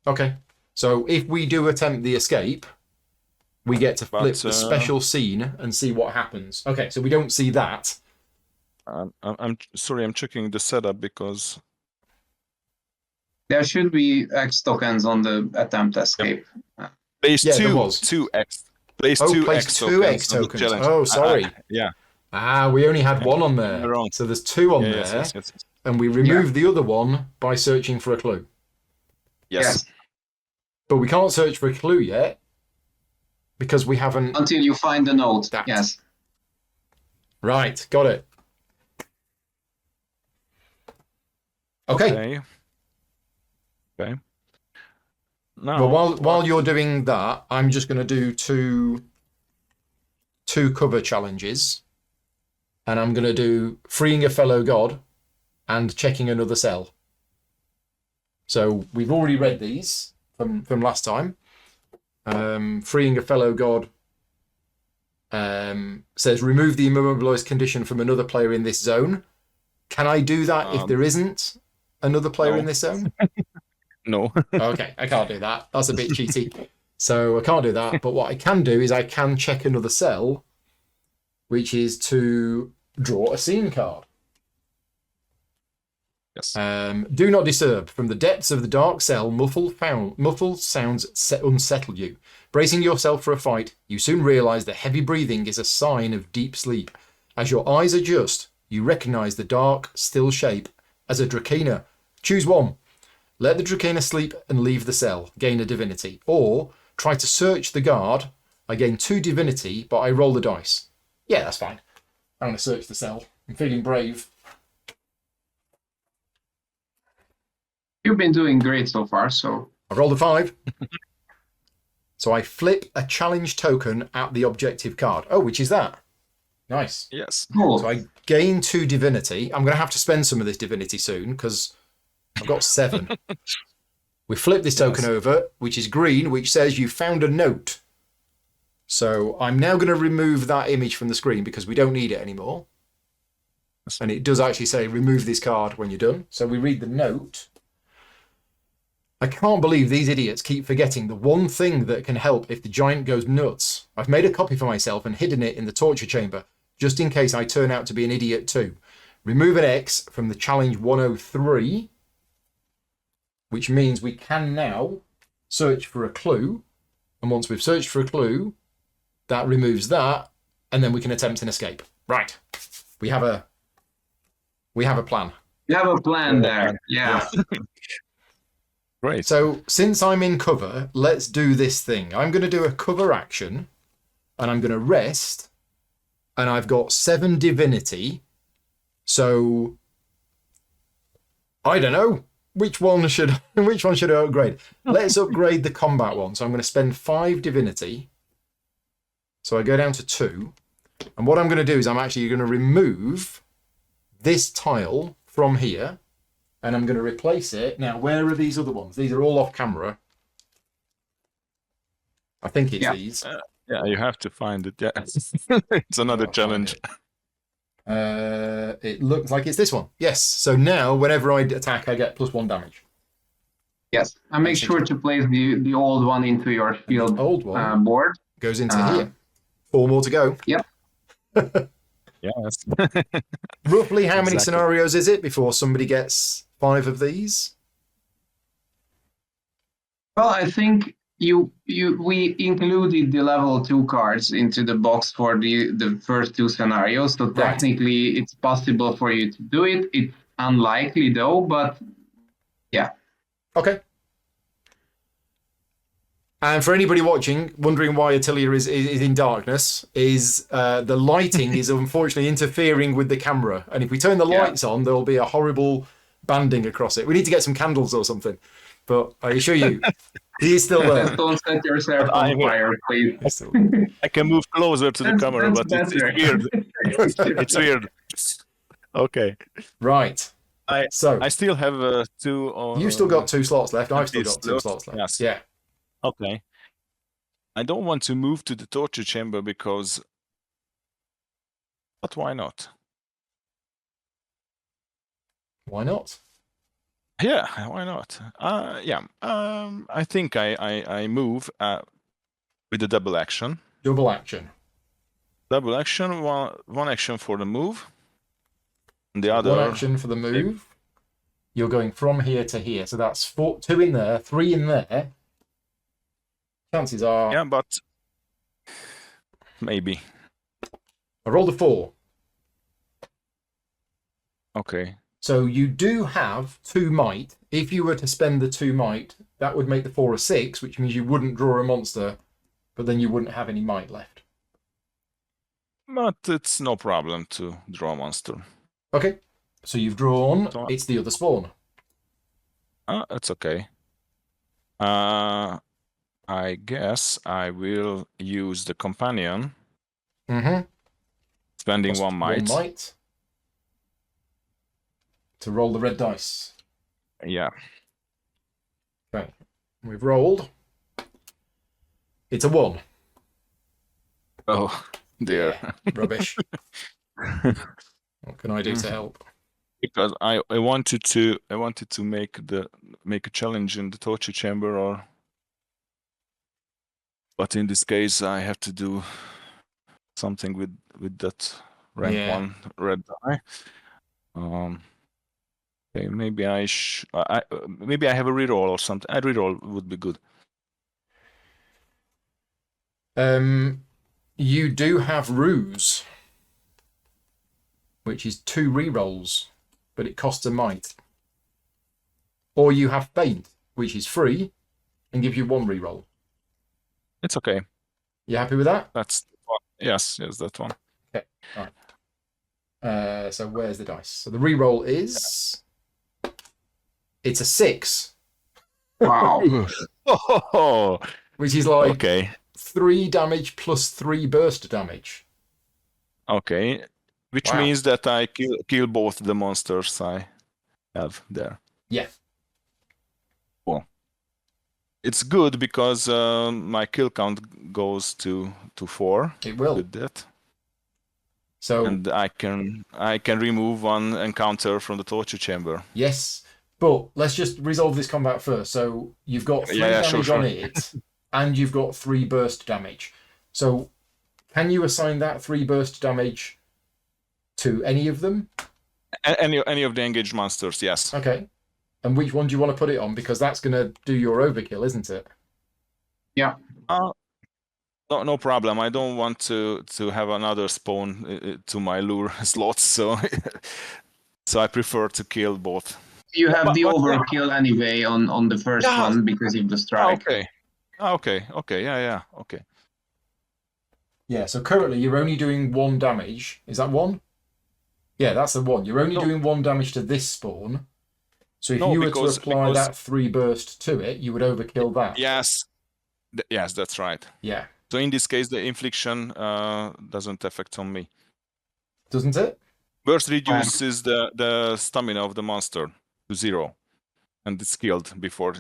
Okay. So if we do attempt the escape, we get to flip the special scene and see what happens. Okay, so we don't see that. I'm sorry, I'm checking the setup because there should be X tokens on the attempt escape. Place Yeah, there two was. X. Place two place X 2 X tokens. tokens. Oh, sorry. Yeah. We only had one on there. You're wrong. So there's 2 on there. Yes. And we remove the other one by searching for a clue. Yes. But we can't search for a clue yet because we haven't. Until you find the note. That. Yes. Right, got it. Okay. Okay. Now, Well, while you're doing that, I'm just going to do two cover challenges, and I'm going to do freeing a fellow god and checking another cell. So we've already read these from last time. Freeing a fellow god says remove the immobilized condition from another player in this zone. Can I do that if there isn't another player in this zone? no. Okay, I can't do that. That's a bit cheaty. So I can't do that. But what I can do is I can check another cell, which is to draw a scene card. Yes. Do not disturb. From the depths of the dark cell, muffled sounds unsettle you. Bracing yourself for a fight, you soon realize that heavy breathing is a sign of deep sleep. As your eyes adjust, you recognize the dark, still shape as a Drakena. Choose one. Let the Drakena sleep and leave the cell. Gain a divinity. Or try to search the guard. I gain 2 divinity, but I roll the dice. Yeah, that's fine. I'm going to search the cell. I'm feeling brave. You've been doing great so far, so... I rolled a 5. So I flip a challenge token at the objective card. Oh, which is that? Nice. Yes. Cool. So I gain 2 divinity. I'm going to have to spend some of this divinity soon because I've got 7. We flip this token over, which is green, which says you found a note. So I'm now going to remove that image from the screen because we don't need it anymore. And it does actually say remove this card when you're done. So we read the note. I can't believe these idiots keep forgetting the one thing that can help if the giant goes nuts. I've made a copy for myself and hidden it in the torture chamber, just in case I turn out to be an idiot too. Remove an X from the challenge 103, which means we can now search for a clue. And once we've searched for a clue, that removes that, and then we can attempt an escape. Right. We have a plan. You have a plan there. Yeah. Great. So since I'm in cover, let's do this thing. I'm going to do a cover action, and I'm going to rest, and I've got 7 divinity. So I don't know which one should I upgrade. Let's upgrade the combat one. So I'm going to spend 5 divinity. So I go down to 2, and what I'm going to do is I'm actually going to remove this tile from here. And I'm going to replace it. Now, where are these other ones? These are all off camera. I think it's these. Yeah, you have to find it. Yeah. It's another challenge. It looks like it's this one. Yes. So now, whenever I attack, I get +1 damage. Yes. And make sure to place the old one into your field Old one board. goes into here. 4 more to go. Yep. Yes. Roughly how many Exactly. scenarios is it before somebody gets 5 of these? Well, I think we included the level 2 cards into the box for the first 2 scenarios. So technically, it's possible for you to do it. It's unlikely though, but yeah. Okay. And for anybody watching, wondering why Atelier is in darkness, is the lighting is unfortunately interfering with the camera. And if we turn the lights on, there'll be a horrible banding across it. We need to get some candles or something. But I assure you, he is still there. Don't set yourself on fire, please. I can move closer to the camera, but it's weird. It's weird. Okay. Right. I still have 2. You've still got 2 slots left. I've still got 2 slots. slots left. Yes. Yeah. Okay. I don't want to move to the torture chamber because... But why not? Why not? Yeah, why not? I think I move with a double action. Double action. Double action, one action for the move. And the other... 1 action for the move. You're going from here to here. So that's 2 in there, 3 in there. Chances are... Yeah, but... Maybe. I rolled a 4. Okay. So you do have 2 might. If you were to spend the 2 might, that would make the 4 a 6, which means you wouldn't draw a monster, but then you wouldn't have any might left. But it's no problem to draw a monster. Okay. So you've drawn. It's the other spawn. It's okay. I guess I will use the companion, Mm-hmm. spending Cost one one might. might to roll the red dice. Yeah. Okay, we've rolled. It's a 1. Oh dear. Yeah, rubbish. What can I do to help? Because I wanted to make a challenge in the torture chamber, but in this case I have to do something with that rank Yeah. 1 red die. Okay, maybe maybe I have a reroll or something. A reroll would be good. You do have ruse, which is 2 rerolls, but it costs a might. Or you have feint, which is free and gives you 1 reroll. It's okay. You happy with that? That's yes, that one. Okay, all right. So where's the dice? So the reroll is it's a 6. Wow. Oh, which is like okay. 3 damage plus 3 burst damage. Okay, which Wow. means that I kill both the monsters I have there. Yeah. Cool. It's good because my kill count goes to 4. It will. With that. So and I can remove 1 encounter from the torture chamber. yes, but let's just resolve this combat first. So you've got 3 damage sure. on it, and you've got 3 burst damage. So can you assign that 3 burst damage to any of them? Any of the engaged monsters, yes. Okay. And which one do you want to put it on? Because that's going to do your overkill, isn't it? Yeah. No problem. I don't want to have another spawn to my lure slots, so I prefer to kill both. You have the overkill anyway on the first one because of the strike. Okay. Yeah. Okay. Yeah, so currently you're only doing 1 damage. Is that 1? Yeah, that's the 1. You're only doing 1 damage to this spawn. So if you were to apply that 3 burst to it, you would overkill that. Yes. Yes, that's right. Yeah. So in this case, the infliction doesn't affect on me. Doesn't it? Burst reduces the stamina of the monster to 0, and it's killed before.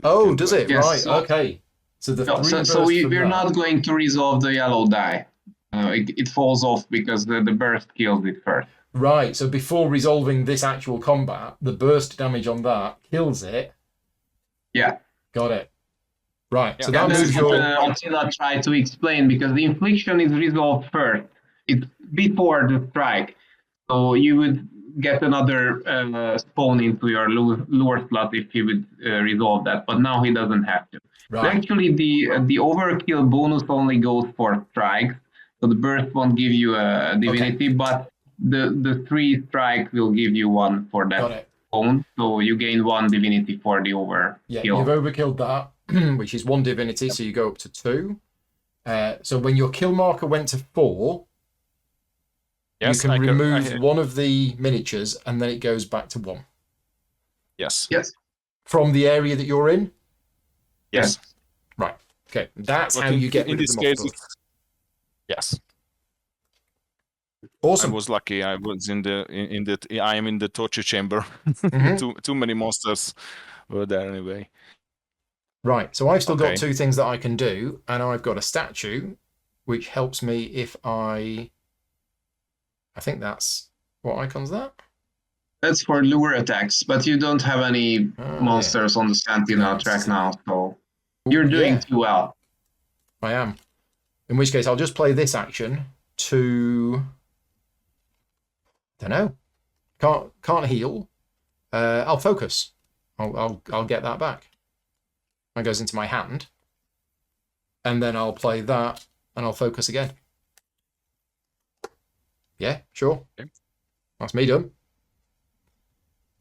Oh, does it? Yes, right. so, okay. So the 3 burst so we're that, not going to resolve the yellow die. It falls off because the burst kills it first. Right. So before resolving this actual combat, the burst damage on that kills it. Yeah. Got it. Right. Yeah. So that moves your. Attila tried to explain because the infliction is resolved first. It's before the strike. So you would get another spawn into your lure slot if he would resolve that, but now he doesn't have to. Right. Actually, the overkill bonus only goes for strikes, so the burst won't give you a divinity, but the 3 strike will give you 1 for that spawn, so you gain 1 divinity for the overkill. Yeah, you've overkilled that, which is 1 divinity, so you go up to 2. So when your kill marker went to 4, you can remove 1 of the miniatures, and then it goes back to 1. Yes. From the area that you're in? Yes. Right. Okay. That's how you get rid of them off the board. Yes. Awesome. I was lucky. I was I am in the torture chamber. Too many monsters were there anyway. Right. So I've still got 2 things that I can do, and I've got a statue, which helps me if I think that's what icon's that? That's for lure attacks, but you don't have any monsters on the Sentinel track now, so you're doing too well. I am. In which case, I'll just play this action to. Don't know. Can't heal. I'll focus. I'll get that back. That goes into my hand, and then I'll play that, and I'll focus again. Yeah, sure. Okay. That's me done.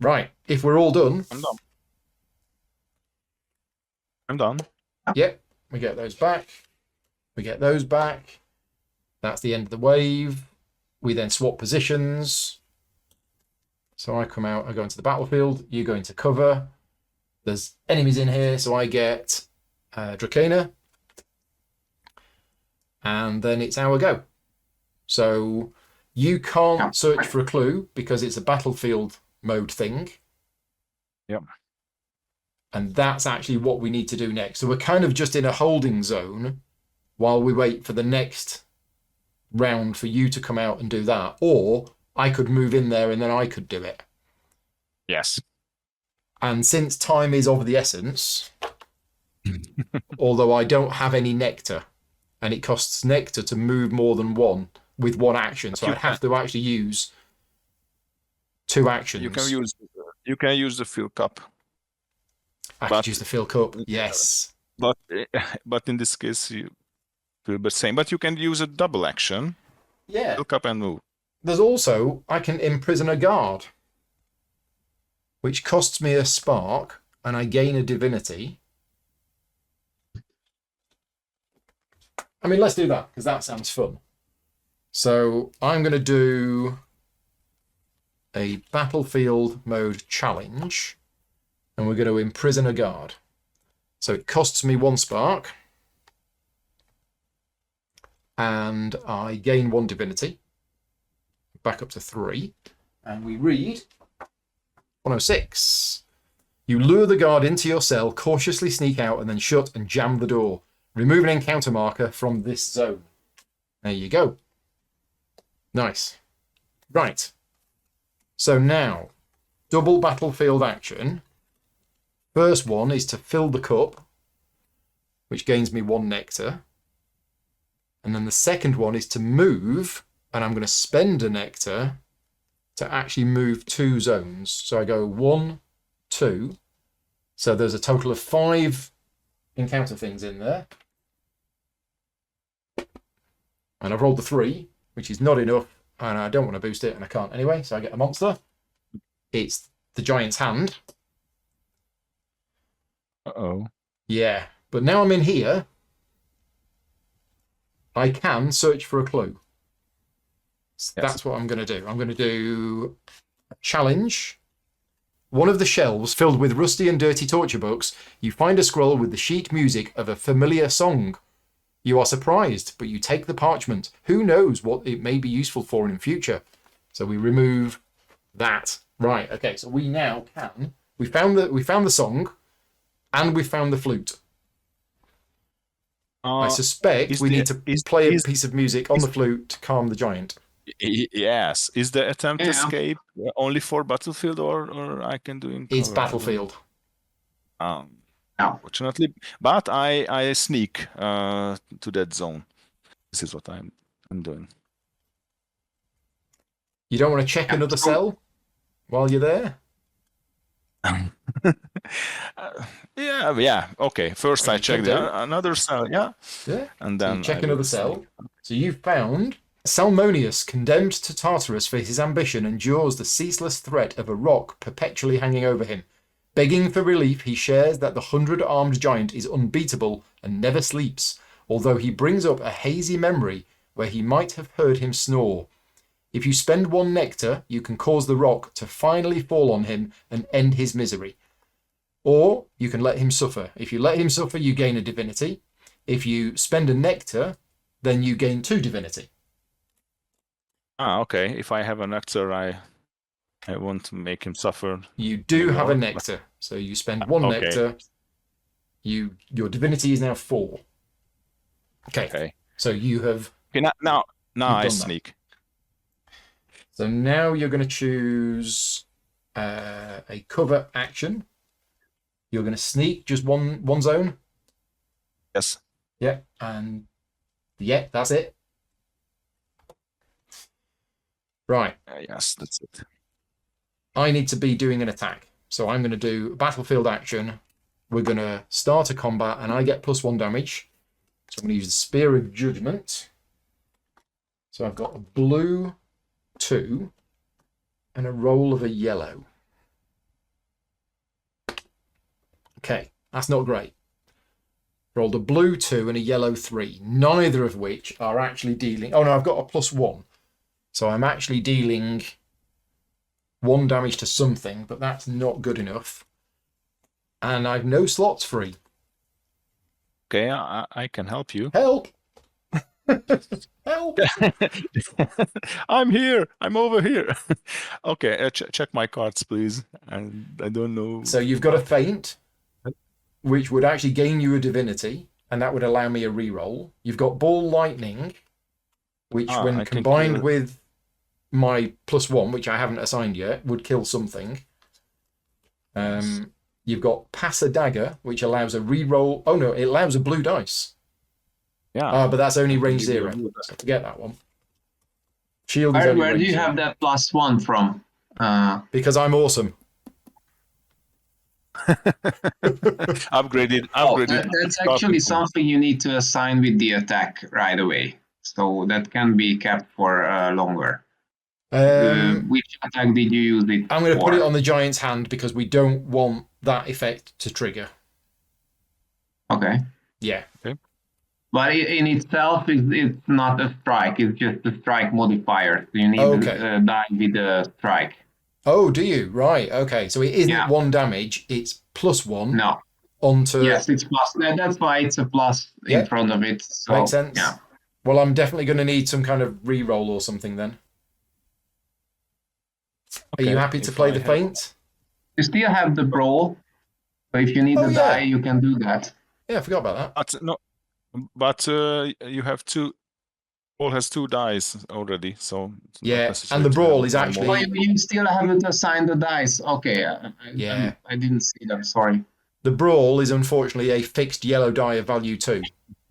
Right. If we're all done. I'm done. Yep. We get those back. We get those back. That's the end of the wave. We then swap positions. So I come out, I go into the battlefield. You go into cover. There's enemies in here, so I get Dracana. And then it's our go. So you can't search for a clue because it's a battlefield mode thing. Yep. And that's actually what we need to do next. So we're kind of just in a holding zone while we wait for the next round for you to come out and do that. Or I could move in there and then I could do it. Yes. And since time is of the essence, although I don't have any nectar, and it costs nectar to move more than one with one action, so I'd have to actually use 2 actions. You can use the fill cup. I could use the fill cup, yes. But in this case, you feel the same. But you can use a double action. Yeah. Fill cup and move. There's also, I can imprison a guard, which costs me a spark, and I gain a divinity. I mean, let's do that, because that sounds fun. So I'm going to do a battlefield mode challenge, and we're going to imprison a guard. So it costs me 1 spark, and I gain 1 divinity, back up to 3, and we read 106. You lure the guard into your cell, cautiously sneak out, and then shut and jam the door. Remove an encounter marker from this zone. There you go. Nice. Right. So now, double battlefield action. First one is to fill the cup, which gains me 1 nectar. And then the second one is to move, and I'm going to spend a nectar to actually move 2 zones. So I go 1, 2. So there's a total of 5 encounter things in there. And I've rolled the 3, which is not enough, and I don't want to boost it, and I can't anyway, so I get a monster. It's the giant's hand. Uh-oh. Yeah, but now I'm in here, I can search for a clue. So Yes. that's what I'm going to do. I'm going to do a challenge. One of the shelves filled with rusty and dirty torture books, you find a scroll with the sheet music of a familiar song. You are surprised, but you take the parchment. Who knows what it may be useful for in future? So we remove that. Right, okay, so we now can. We found the song, and we found the flute. I suspect we need to play a piece of music on the flute to calm the giant. Yes. Is the attempt escape only for battlefield, or I can do in cover? It's battlefield. Fortunately, but I sneak to that zone. This is what I'm doing. You don't want to check another cell while you're there? Yeah. Okay. First I check another cell. Yeah. And then so you check another cell. So you've found Salmonius, condemned to Tartarus for his ambition, endures the ceaseless threat of a rock perpetually hanging over him. Begging for relief, he shares that the 100-armed giant is unbeatable and never sleeps, although he brings up a hazy memory where he might have heard him snore. If you spend 1 nectar, you can cause the rock to finally fall on him and end his misery. Or you can let him suffer. If you let him suffer, you gain a divinity. If you spend a nectar, then you gain 2 divinity. Okay. If I have a nectar, I want to make him suffer. You do have a nectar. So you spend 1 nectar. Your divinity is now 4. Okay. So you have... Okay, now I sneak. That. So now you're going to choose a cover action. You're going to sneak just one zone. Yes. Yeah, and that's it. Right. Yes, that's it. I need to be doing an attack. So I'm going to do battlefield action. We're going to start a combat, and I get +1 damage. So I'm going to use the Spear of Judgment. So I've got a blue 2 and a roll of a yellow. Okay, that's not great. Rolled a blue 2 and a yellow 3, neither of which are actually dealing... Oh no, I've got a +1. So I'm actually dealing 1 damage to something, but that's not good enough. and I've no slots free. Okay, I can help you. Help! Help! I'm here. I'm over here. Okay, check my cards, please. And I don't know. So you've got a feint, which would actually gain you a divinity, and that would allow me a reroll. You've got ball lightning, which when I can combined kill- with my +1, which I haven't assigned yet, would kill something. You've got pass a dagger, which allows a reroll. Oh no, it allows a blue dice. Yeah. But that's only I can range give you a 0. blue So forget that one. Shield is only Where do range you 0. have that +1 from? Because I'm awesome. Upgraded. That's actually something you need to assign with the attack right away. So that can be kept for longer. Which attack did you use it I'm going to for? put it on the giant's hand because we don't want that effect to trigger. Okay. Yeah. Okay. But in itself, it's not a strike. It's just a strike modifier. So you need to die with a strike. Oh, do you? Right. Okay. So it isn't Yeah. 1 damage. It's +1 No. onto. Yes, it's plus. That's why it's a plus in front of it. So, makes sense. Yeah. Well, I'm definitely going to need some kind of reroll or something then. Are you happy to play the feint? You still have the brawl. So if you need to die, you can do that. Yeah, I forgot about that. But you have 2. Ball has 2 dice already, so it's not Yeah, necessary and the to brawl have is one actually. more. Oh, you still haven't assigned the dice. Okay. Yeah. I didn't see that. Sorry. The brawl is unfortunately a fixed yellow die of value 2,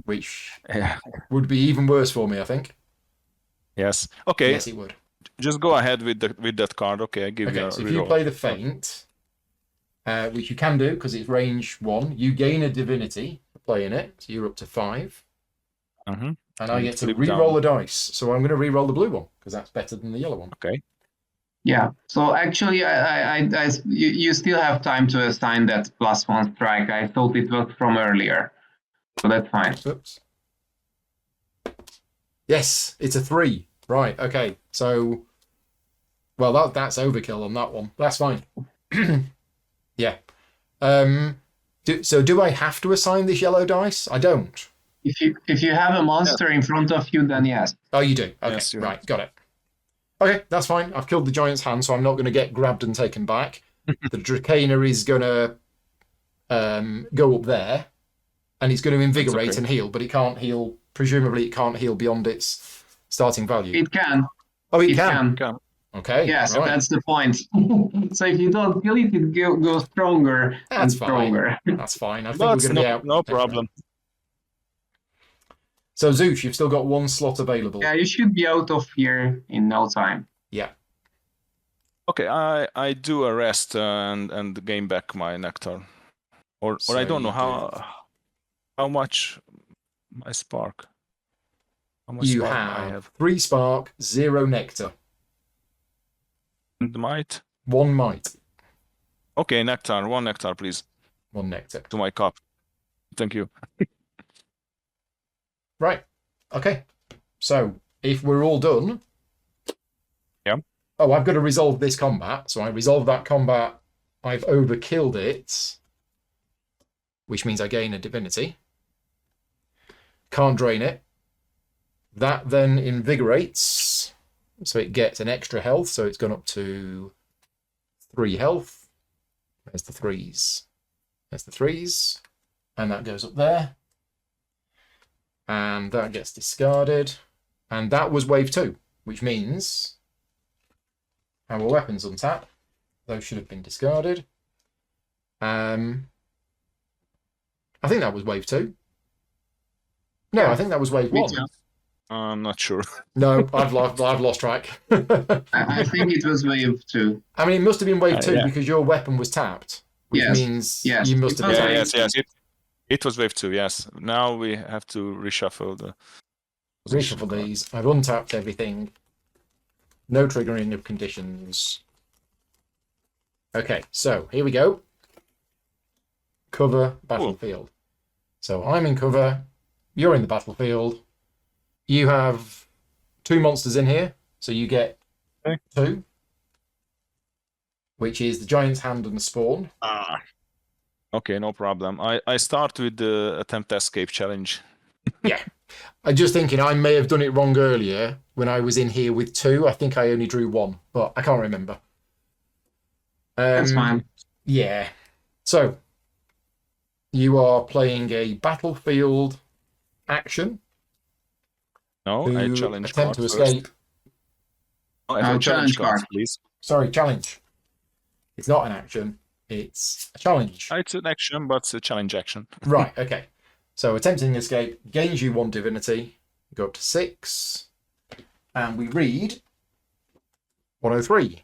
which would be even worse for me, I think. Yes. Okay. Yes, it would. Just go ahead with that card. Okay, I give you a so if you reroll. play the feint, which you can do because it's range 1, you gain a divinity for playing it, so you're up to 5. Mm-hmm. And I get to flip re-roll down. a dice, so I'm going to re-roll the blue one because that's better than the yellow one. Okay. Yeah. So actually, you still have time to assign that +1 strike. I thought it was from earlier, so that's fine. Oops. Yes, it's a 3. Right. Okay. So, well, that's overkill on that one. That's fine. Yeah. Do I have to assign this yellow dice? I don't. If you have a monster in front of you, then yes. Oh, you do. Okay. Yes, you right. Got it. Okay, that's fine. I've killed the giant's hand, so I'm not going to get grabbed and taken back. The Dracana is going to go up there, and it's going to invigorate and heal, but it can't heal. Presumably, it can't heal beyond its starting value. It can. Oh, it can. Can. Okay. Yeah, so right. that's the point. So if you don't kill it, it goes stronger and stronger. That's fine. I think That's we're going to be out. no problem. So Zeus, you've still got 1 slot available. Yeah, you should be out of here in no time. Yeah. Okay, I do a rest and gain back my nectar, or I don't know how much my spark. How much You spark I have 3 spark, 0 nectar, and might. 1 might. Okay, nectar. 1 nectar, please. 1 nectar. To my cup. Thank you. Right. Okay. So if we're all done. Yeah. Oh, I've got to resolve this combat. So I resolve that combat. I've overkilled it, which means I gain a divinity. Can't drain it. That then invigorates. So it gets an extra health. So it's gone up to 3 health. There's the 3s. There's the 3s. And that goes up there. And that gets discarded. And that was wave 2, which means our weapons untap. Those should have been discarded. I think that was wave 2. No, I think that was wave 1. I'm not sure. No, I've lost track. I think it was wave 2. I mean, it must have been wave 2 yeah. because your weapon was tapped, which means you must have attacked. Yes. It was wave 2. Yes. Now we have to reshuffle the. Reshuffle these. I've untapped everything. No triggering of conditions. Okay, so here we go. Cover battlefield. Cool. So I'm in cover. You're in the battlefield. You have 2 monsters in here, so you get 2, which is the Giant's Hand and the Spawn. Okay, no problem. I start with the attempt escape challenge. Yeah. I'm just thinking I may have done it wrong earlier when I was in here with 2. I think I only drew 1, but I can't remember. That's fine. Yeah. So you are playing a battlefield action No, I to challenge attempt card to first. escape. No, I have Challenge cards, card. please. Sorry, challenge. It's not an action. It's a challenge. It's an action, but it's a challenge action. Right, okay. So attempting escape gains you 1 divinity. Go up to 6. And we read 103.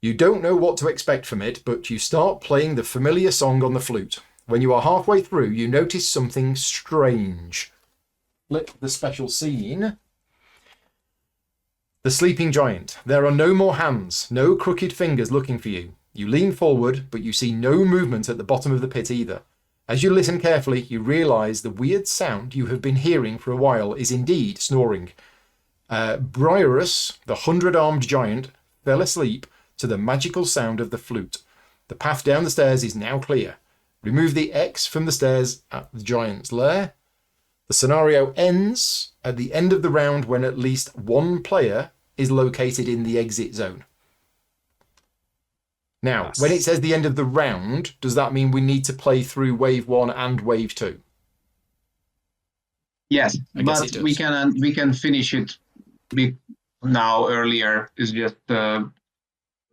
You don't know what to expect from it, but you start playing the familiar song on the flute. When you are halfway through, you notice something strange. Flip the special scene. The sleeping giant. There are no more hands, no crooked fingers looking for you. You lean forward, but you see no movement at the bottom of the pit either. As you listen carefully, you realise the weird sound you have been hearing for a while is indeed snoring. Briarus, the 100-armed giant, fell asleep to the magical sound of the flute. The path down the stairs is now clear. Remove the X from the stairs at the giant's lair. The scenario ends at the end of the round when at least 1 player is located in the exit zone. Now, Yes. when it says the end of the round, does that mean we need to play through wave 1 and wave 2? Yes, I guess but it we does. can finish it now earlier. It's just so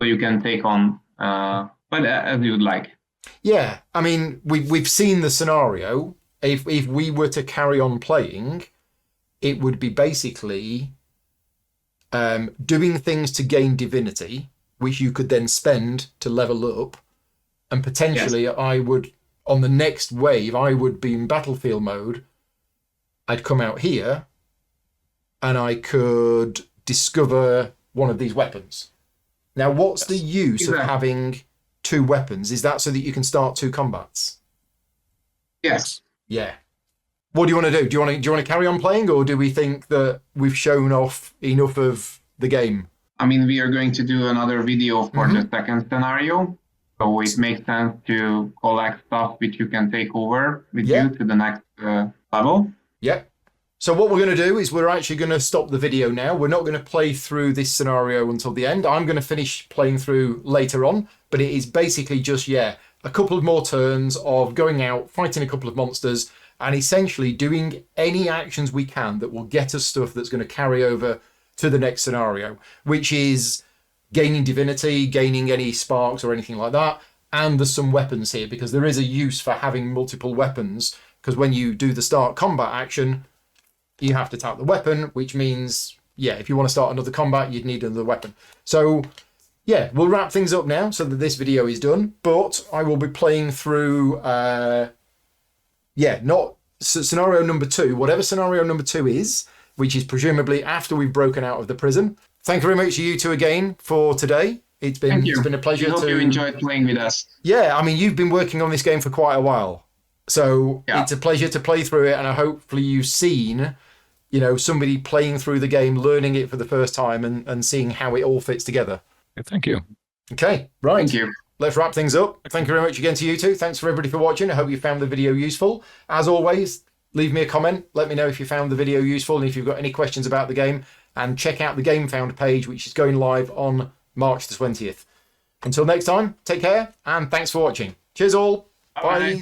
you can take on, but as you would like. Yeah, I mean, we've seen the scenario. If we were to carry on playing, it would be basically doing things to gain divinity, which you could then spend to level up, and potentially I would, on the next wave, I would be in battlefield mode. I'd come out here, and I could discover one of these weapons. Now, what's the use of having 2 weapons? Is that so that you can start 2 combats? Yes. Yeah. What do you want to do? Do you want to carry on playing, or do we think that we've shown off enough of the game? I mean, we are going to do another video for the second scenario, so it makes sense to collect stuff which you can take over with you to the next level. Yeah. So what we're going to do is we're actually going to stop the video now. We're not going to play through this scenario until the end. I'm going to finish playing through later on, but it is basically just, a couple of more turns of going out, fighting a couple of monsters, and essentially doing any actions we can that will get us stuff that's going to carry over to the next scenario, which is gaining divinity, gaining any sparks or anything like that. And there's some weapons here because there is a use for having multiple weapons, because when you do the start combat action, you have to tap the weapon, which means, if you want to start another combat, you'd need another weapon. So, we'll wrap things up now so that this video is done, but I will be playing through, not scenario number 2, whatever scenario number 2 is, which is presumably after we've broken out of the prison. Thank you very much to you 2 again for today. It's been a pleasure. I hope you enjoyed playing with us. Yeah, I mean, you've been working on this game for quite a while. So it's a pleasure to play through it, and hopefully you've seen, somebody playing through the game, learning it for the first time, and seeing how it all fits together. Thank you. Okay, right. Thank you. Let's wrap things up. Thank you very much again to you 2. Thanks for everybody for watching. I hope you found the video useful. As always, leave me a comment. Let me know if you found the video useful and if you've got any questions about the game. And check out the Game Found page, which is going live on March the 20th. Until next time, take care, and thanks for watching. Cheers all. Bye.